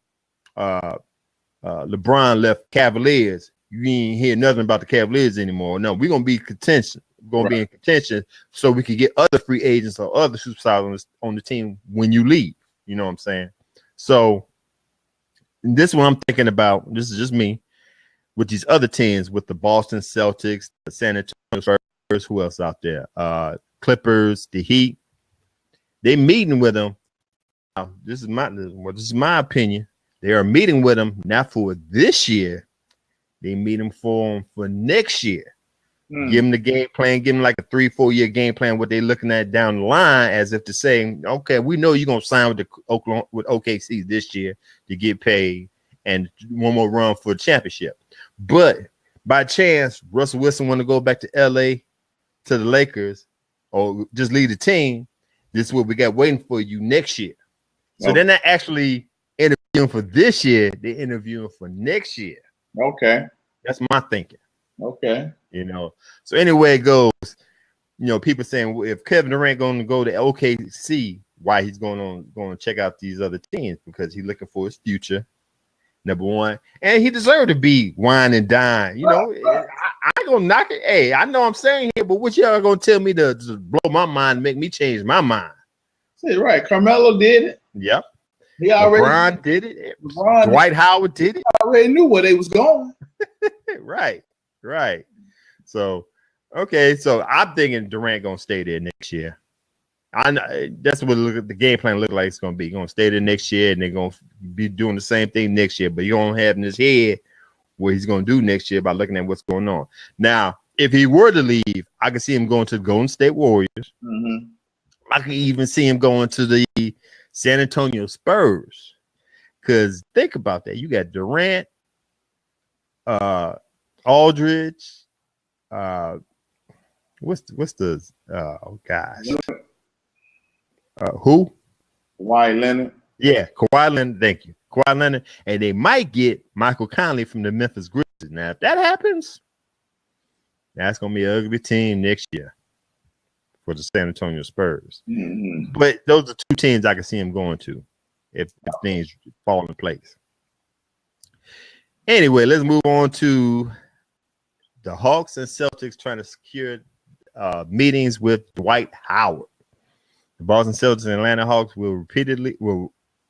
LeBron left Cavaliers. You ain't hear nothing about the Cavaliers anymore. No, we're gonna be contention. We're gonna be in contention so we can get other free agents or other superstars on the team when you leave. You know what I'm saying? So this one I'm thinking about, this is just me, with these other teams, with the Boston Celtics, the San Antonio Spurs, who else out there? Clippers, the Heat. They meeting with them. This is my opinion. They are meeting with them not for this year. They meet them for next year. Give them the game plan, give them like a 3-4 year game plan, what they're looking at down the line, as if to say, okay, we know you're gonna sign with OKC this year to get paid and one more run for the championship. But by chance, Russell Wilson want to go back to LA to the Lakers or just lead the team. This is what we got waiting for you next year. So they're not actually interviewing for this year, they're interviewing for next year. Okay. That's my thinking. Okay. You know, so anyway it goes, you know, people saying, well, if Kevin Durant going to go to OKC, why he's going to check out these other teams, because he's looking for his future, number one, and he deserved to be wine and dine. You know, I ain't gonna knock it. Hey, I know I'm saying here, but what y'all gonna tell me to blow my mind and make me change my mind? Say right, Carmelo did it. Yep. He already LeBron did it. Dwight Howard did it. Already knew where they was going. Right. So, okay, so I'm thinking Durant gonna stay there next year. I know that's what the game plan look like. It's gonna be. He's gonna stay there next year, and they're gonna be doing the same thing next year. But you don't have in his head what he's gonna do next year by looking at what's going on. Now, if he were to leave, I could see him going to the Golden State Warriors. Mm-hmm. I can even see him going to the San Antonio Spurs. Because think about that. You got Durant, Aldridge, what's the oh gosh. Who? Kawhi Leonard. Yeah, Kawhi Leonard. Thank you, Kawhi Leonard. And they might get Michael Conley from the Memphis Grizzlies. Now, if that happens, that's gonna be an ugly team next year for the San Antonio Spurs. Mm-hmm. But those are two teams I can see him going to if things fall in place. Anyway, let's move on to the Hawks and Celtics trying to secure meetings with Dwight Howard. The Boston Celtics and Atlanta Hawks will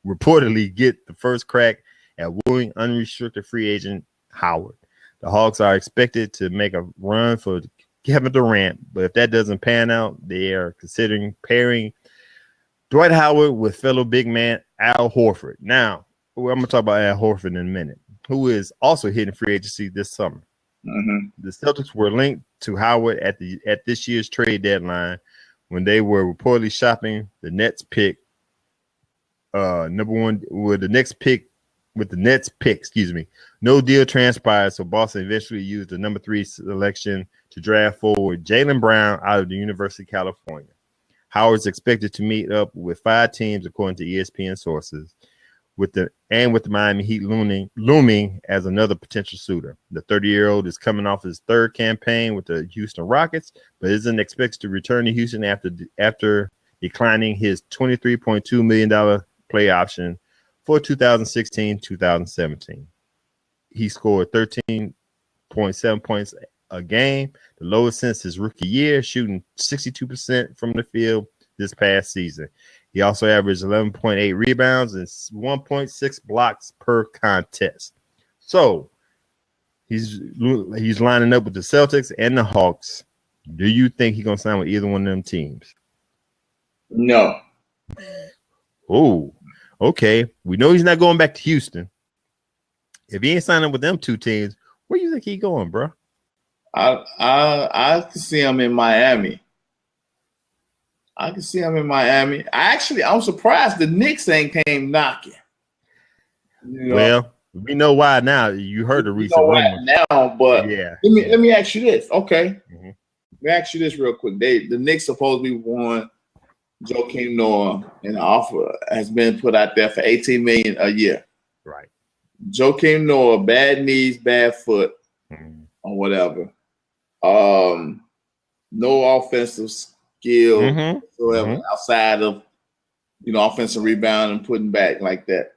reportedly get the first crack at wooing unrestricted free agent Howard. The Hawks are expected to make a run for Kevin Durant, but if that doesn't pan out, they are considering pairing Dwight Howard with fellow big man Al Horford. Now, I'm going to talk about Al Horford in a minute, who is also hitting free agency this summer. Mm-hmm. The Celtics were linked to Howard at this year's trade deadline when they were reportedly shopping the Nets pick. Number one with the Nets pick, excuse me. No deal transpired, so Boston eventually used the number 3 selection to draft forward Jaylen Brown out of the University of California. Howard's expected to meet up with 5 teams, according to ESPN sources, with the Miami Heat looming as another potential suitor. The 30-year-old is coming off his 3rd campaign with the Houston Rockets, but isn't expected to return to Houston after declining his $23.2 million play option for 2016-2017. He scored 13.7 points a game, the lowest since his rookie year, shooting 62% from the field this past season. He also averaged 11.8 rebounds and 1.6 blocks per contest. So he's lining up with the Celtics and the Hawks. Do you think he's going to sign with either one of them teams? No. Oh, okay. We know he's not going back to Houston. If he ain't signing with them 2 teams, where do you think he's going, bro? I can see him in Miami. I'm surprised the Knicks ain't came knocking. You know? Well, we know why now. You heard the recent rumors now, but yeah. Let me ask you this, okay? Mm-hmm. Let me ask you this real quick. The Knicks supposedly won Joakim Noah, and the offer has been put out there for $18 million a year. Right. Joakim Noah, bad knees, bad foot, or whatever. No offensive skill whatsoever outside of offensive rebound and putting back like that.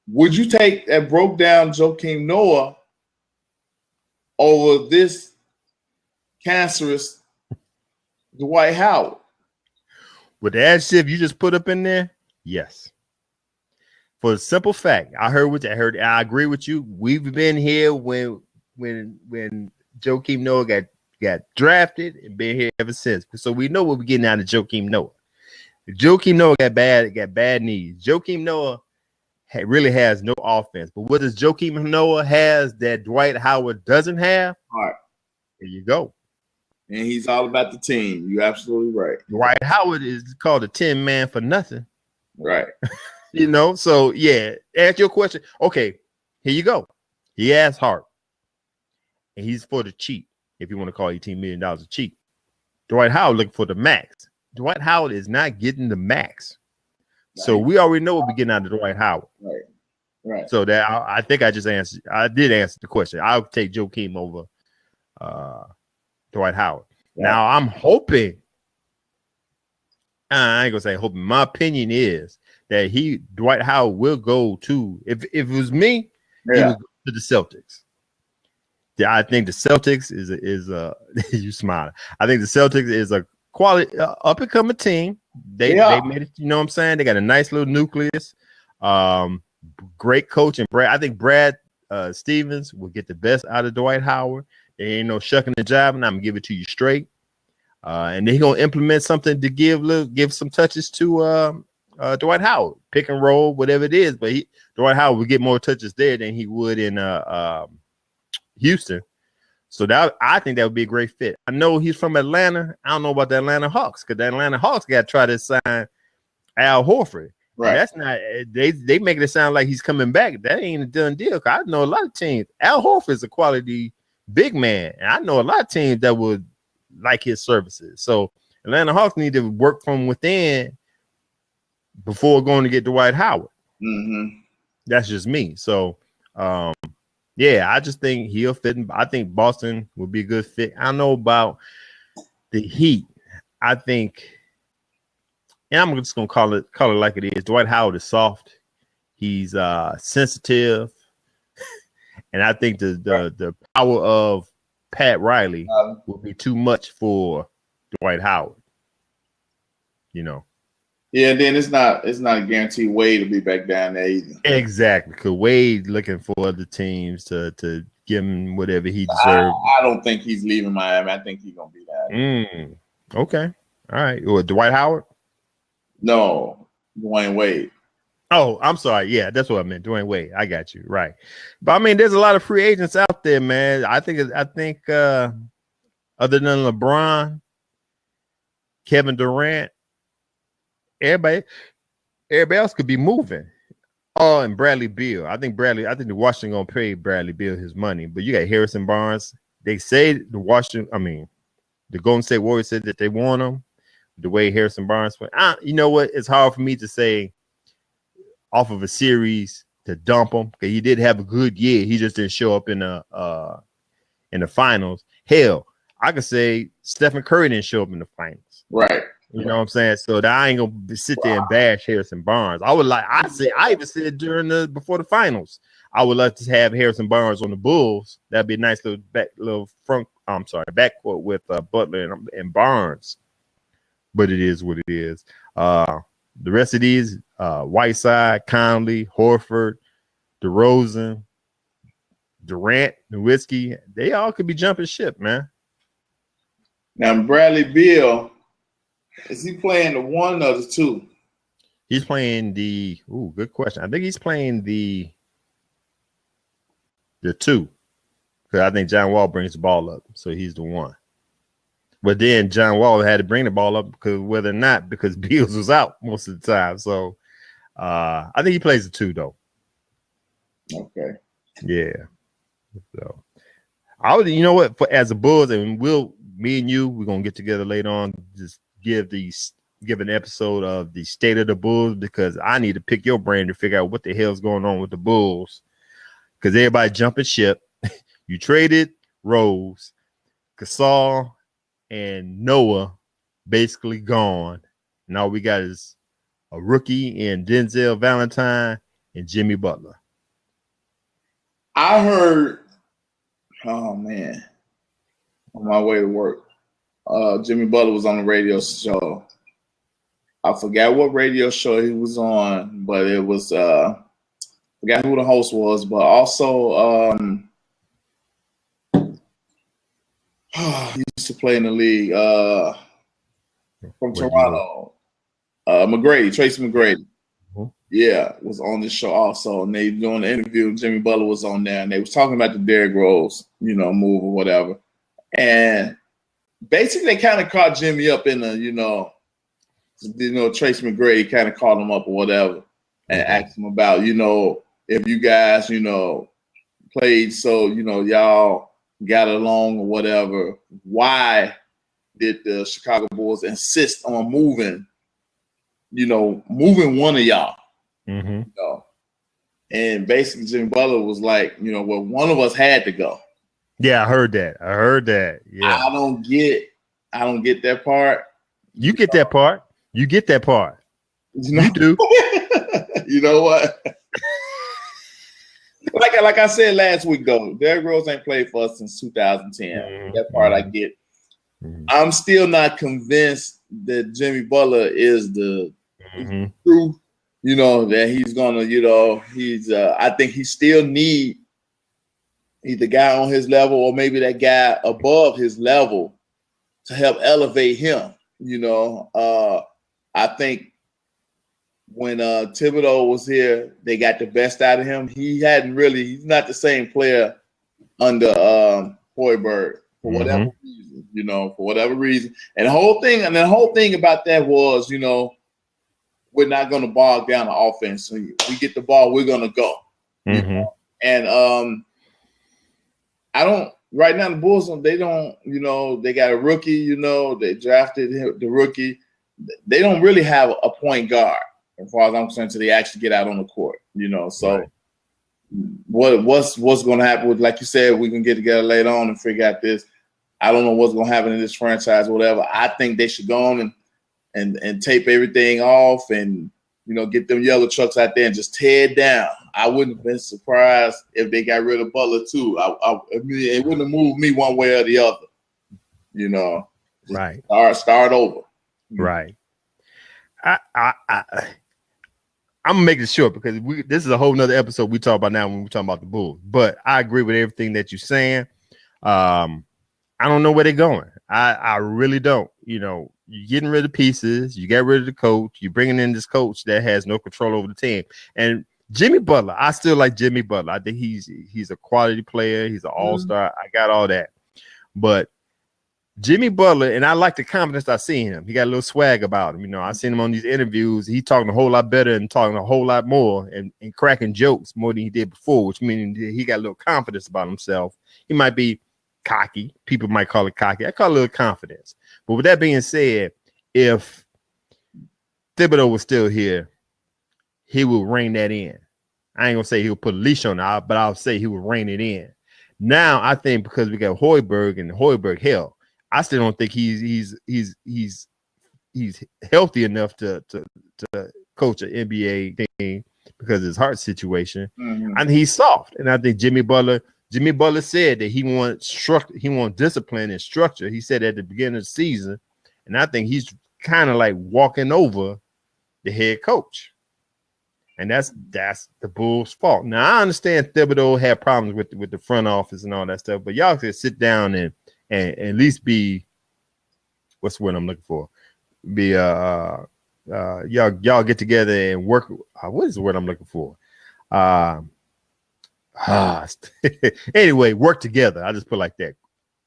Would you take that broke down Joakim Noah over this cancerous Dwight Howard? With the adjective you just put up in there, yes. For the simple fact, I agree with you. We've been here when Joakim Noah got drafted and been here ever since. So we know what we're getting out of Joakim Noah. Joakim Noah got bad knees. Joakim Noah really has no offense. But what does Joakim Noah has that Dwight Howard doesn't have? All right. There you go. And he's all about the team. You're absolutely right. Dwight Howard is called a 10 man for nothing. Right. You know, so yeah, answer your question. Okay, here you go. He asked Hart, and he's for the cheap. If you want to call $18 million a cheap, Dwight Howard looking for the max. Dwight Howard is not getting the max, so we already know what we're getting out of Dwight Howard. Right. Right. So that I think I just answered. I did answer the question. I'll take Joakim over Dwight Howard. Right. Now I'm hoping. I ain't gonna say hoping. My opinion is that Dwight Howard will go to, if it was me, he would go to the Celtics. Yeah, I think the Celtics is you smiling. I think the Celtics is a quality up and coming team. They made it, you know what I'm saying? They got a nice little nucleus. Great coach, and I think Brad Stevens will get the best out of Dwight Howard. There ain't no shucking and jiving. I'm gonna give it to you straight. And then he's gonna implement something to give some touches to Dwight Howard, pick and roll, whatever it is. But Dwight Howard would get more touches there than he would in Houston. So I think that would be a great fit. I know he's from Atlanta. I don't know about the Atlanta Hawks, because the Atlanta Hawks got to try to sign Al Horford. Right. That's not they make it sound like he's coming back. That ain't a done deal. Cause I know a lot of teams. Al Horford is a quality big man, and I know a lot of teams that would like his services. So Atlanta Hawks need to work from within before going to get Dwight Howard. Mm-hmm. That's just me. So yeah, I just think he'll fit. I think Boston would be a good fit. I don't know about the Heat. I think, and I'm just gonna call it like it is. Dwight Howard is soft. He's sensitive, and I think the power of Pat Riley will be too much for Dwight Howard. You know. Yeah, then it's not a guaranteed Wade to be back down there either. Exactly, because Wade looking for other teams to give him whatever he deserves. I don't think he's leaving Miami. I think he's gonna be there. Okay, all right. Or Dwight Howard? No, Dwayne Wade. Oh, I'm sorry. Yeah, that's what I meant. Dwayne Wade. I got you right. But I mean, there's a lot of free agents out there, man. I think other than LeBron, Kevin Durant, everybody else could be moving. Oh, and Bradley Beal. I think the Washington gonna pay Bradley Beal his money. But you got Harrison Barnes. They say the Golden State Warriors said that they want him. The way Harrison Barnes went, you know what? It's hard for me to say off of a series to dump him, because he did have a good year. He just didn't show up in the finals. Hell, I could say Stephen Curry didn't show up in the finals. Right. You know what I'm saying? So that I ain't gonna sit there and bash Harrison Barnes. I even said before the finals, I would like to have Harrison Barnes on the Bulls. That'd be a nice little backcourt with Butler and Barnes. But it is what it is. The rest of these, Whiteside, Conley, Horford, DeRozan, Durant, Nowitzki, they all could be jumping ship, man. Now Bradley Beal. Is he playing the 1 or the 2? He's playing good question. I think he's playing the 2. Because I think John Wall brings the ball up. So he's the 1. But then John Wall had to bring the ball up because Beals was out most of the time. So I think he plays the 2 though. Okay. Yeah. So you know what, as a Bulls, and me and you, we're gonna get together later on, just give an episode of the state of the Bulls, because I need to pick your brain to figure out what the hell's going on with the Bulls, because everybody jumping ship. You traded Rose, Gasol, and Noah basically gone. And all we got is a rookie in Denzel Valentine and Jimmy Butler. I heard, on my way to work, Jimmy Butler was on the radio show. I forgot what radio show he was on, but it was forgot who the host was, but also he used to play in the league from Toronto. Tracy McGrady. Mm-hmm. Yeah, was on this show also, and they doing the interview. Jimmy Butler was on there, and they was talking about the Derrick Rose, move or whatever, and basically they kind of caught Jimmy up in the, Trace McGrady kind of called him up or whatever and asked him about, if you guys, played so, y'all got along or whatever, why did the Chicago Bulls insist on moving one of y'all? And basically Jimmy Butler was like, well, one of us had to go. Yeah, I heard that. Yeah. I don't get that part. You get that part. You get that part. You do. You know what? Like I said last week, though, Derrick Rose ain't played for us since 2010. That part I get. I'm still not convinced that Jimmy Butler is the truth. That he's gonna, I think he still need either guy on his level or maybe that guy above his level to help elevate him. I think when Thibodeau was here, they got the best out of him. He's not the same player under Hoiberg for whatever reason, for whatever reason. And the whole thing about that was, we're not going to bog down the offense. So we get the ball, we're going to go. And I don't. Right now, the Bulls, they don't. They got a rookie. They drafted the rookie. They don't really have a point guard, as far as I'm concerned, until they actually get out on the court. So what's going to happen with, like you said, we can get together later on and figure out this. I don't know what's going to happen in this franchise, or whatever. I think they should go on and tape everything off and get them yellow trucks out there and just tear it down. I wouldn't have been surprised if they got rid of Butler too. It wouldn't have moved me one way or the other. Right. Start over. Right. I'm gonna make it short because this is a whole nother episode we talk about now when we're talking about the Bulls. But I agree with everything that you're saying. I don't know where they're going. I really don't. You're getting rid of pieces. You get rid of the coach. You're bringing in this coach that has no control over the team. And Jimmy Butler, I still like Jimmy Butler. I think he's a quality player. He's an all-star. I got all that. But Jimmy Butler, and I like the confidence I see in him. He got a little swag about him. I seen him on these interviews. He talking a whole lot better and talking a whole lot more and cracking jokes more than he did before, which means he got a little confidence about himself. He might be cocky. People might call it cocky. I call it a little confidence. But with that being said, if Thibodeau was still here, he would rein that in. I ain't gonna say he'll put a leash on it, but I'll say he would rein it in. Now I think because we got Hoiberg and Hoiberg, hell, I still don't think he's healthy enough to coach an NBA team because of his heart situation. And he's soft. And I think Jimmy Butler said that he wants structure, he wants discipline and structure. He said at the beginning of the season, and I think he's kind of like walking over the head coach. And that's the Bulls' fault. Now I understand Thibodeau had problems with the front office and all that stuff, but y'all could sit down and at least be, what's the word I'm looking for? Be y'all get together and work. What is the word I'm looking for? Anyway, work together. I just put it like that.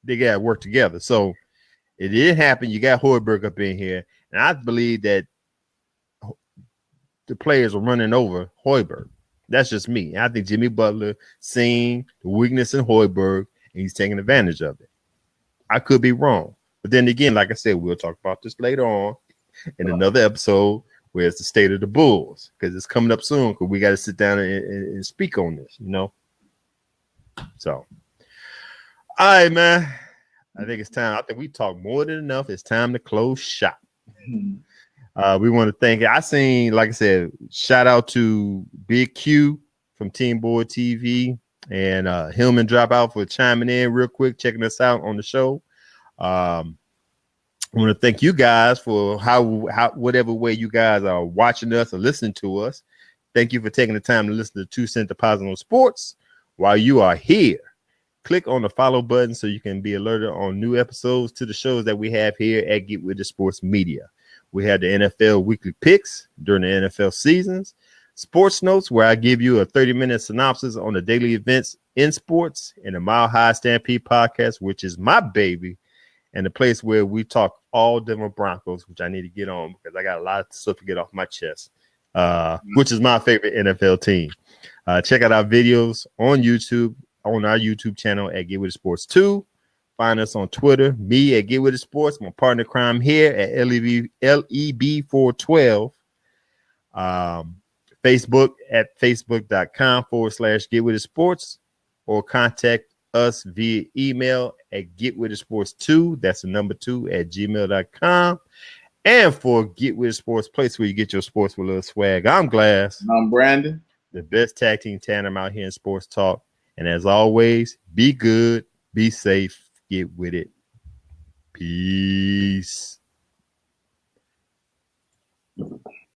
They got to work together. So it did happen. You got Hoiberg up in here, and I believe that the players are running over Hoiberg. That's just me. And I think Jimmy Butler seeing the weakness in Hoiberg, and he's taking advantage of it. I could be wrong. But then again, like I said, we'll talk about this later on in another episode where it's the state of the Bulls, because it's coming up soon, because we got to sit down and speak on this, So, all right, man. I think it's time. I think we talked more than enough. It's time to close shop. We want to thank like I said, shout out to Big Q from Team Board TV and Hillman Dropout for chiming in real quick, checking us out on the show. I want to thank you guys for how whatever way you guys are watching us or listening to us. Thank you for taking the time to listen to 2 Cent Deposit on Sports. While you are here, click on the follow button so you can be alerted on new episodes to the shows that we have here at Get With The Sports Media. We have the NFL weekly picks during the NFL seasons, sports notes where I give you a 30-minute synopsis on the daily events in sports, and the Mile High Stampede podcast, which is my baby. and the place where we talk all Denver Broncos, which I need to get on because I got a lot of stuff to get off my chest, which is my favorite NFL team. Check out our videos on YouTube, on our YouTube channel at Get With It Sports 2. Find us on Twitter, me at Get With It Sports, my partner crime here at LEB412. Facebook at facebook.com/Get With It Sports, or contact us via email at getwithitsports2, that's the number 2 at gmail.com. And for Get With It Sports, place where you get your sports with a little swag. I'm Glass. And I'm Brandon. The best tag team tandem out here in sports talk. And as always, be good, be safe, get with it. Peace.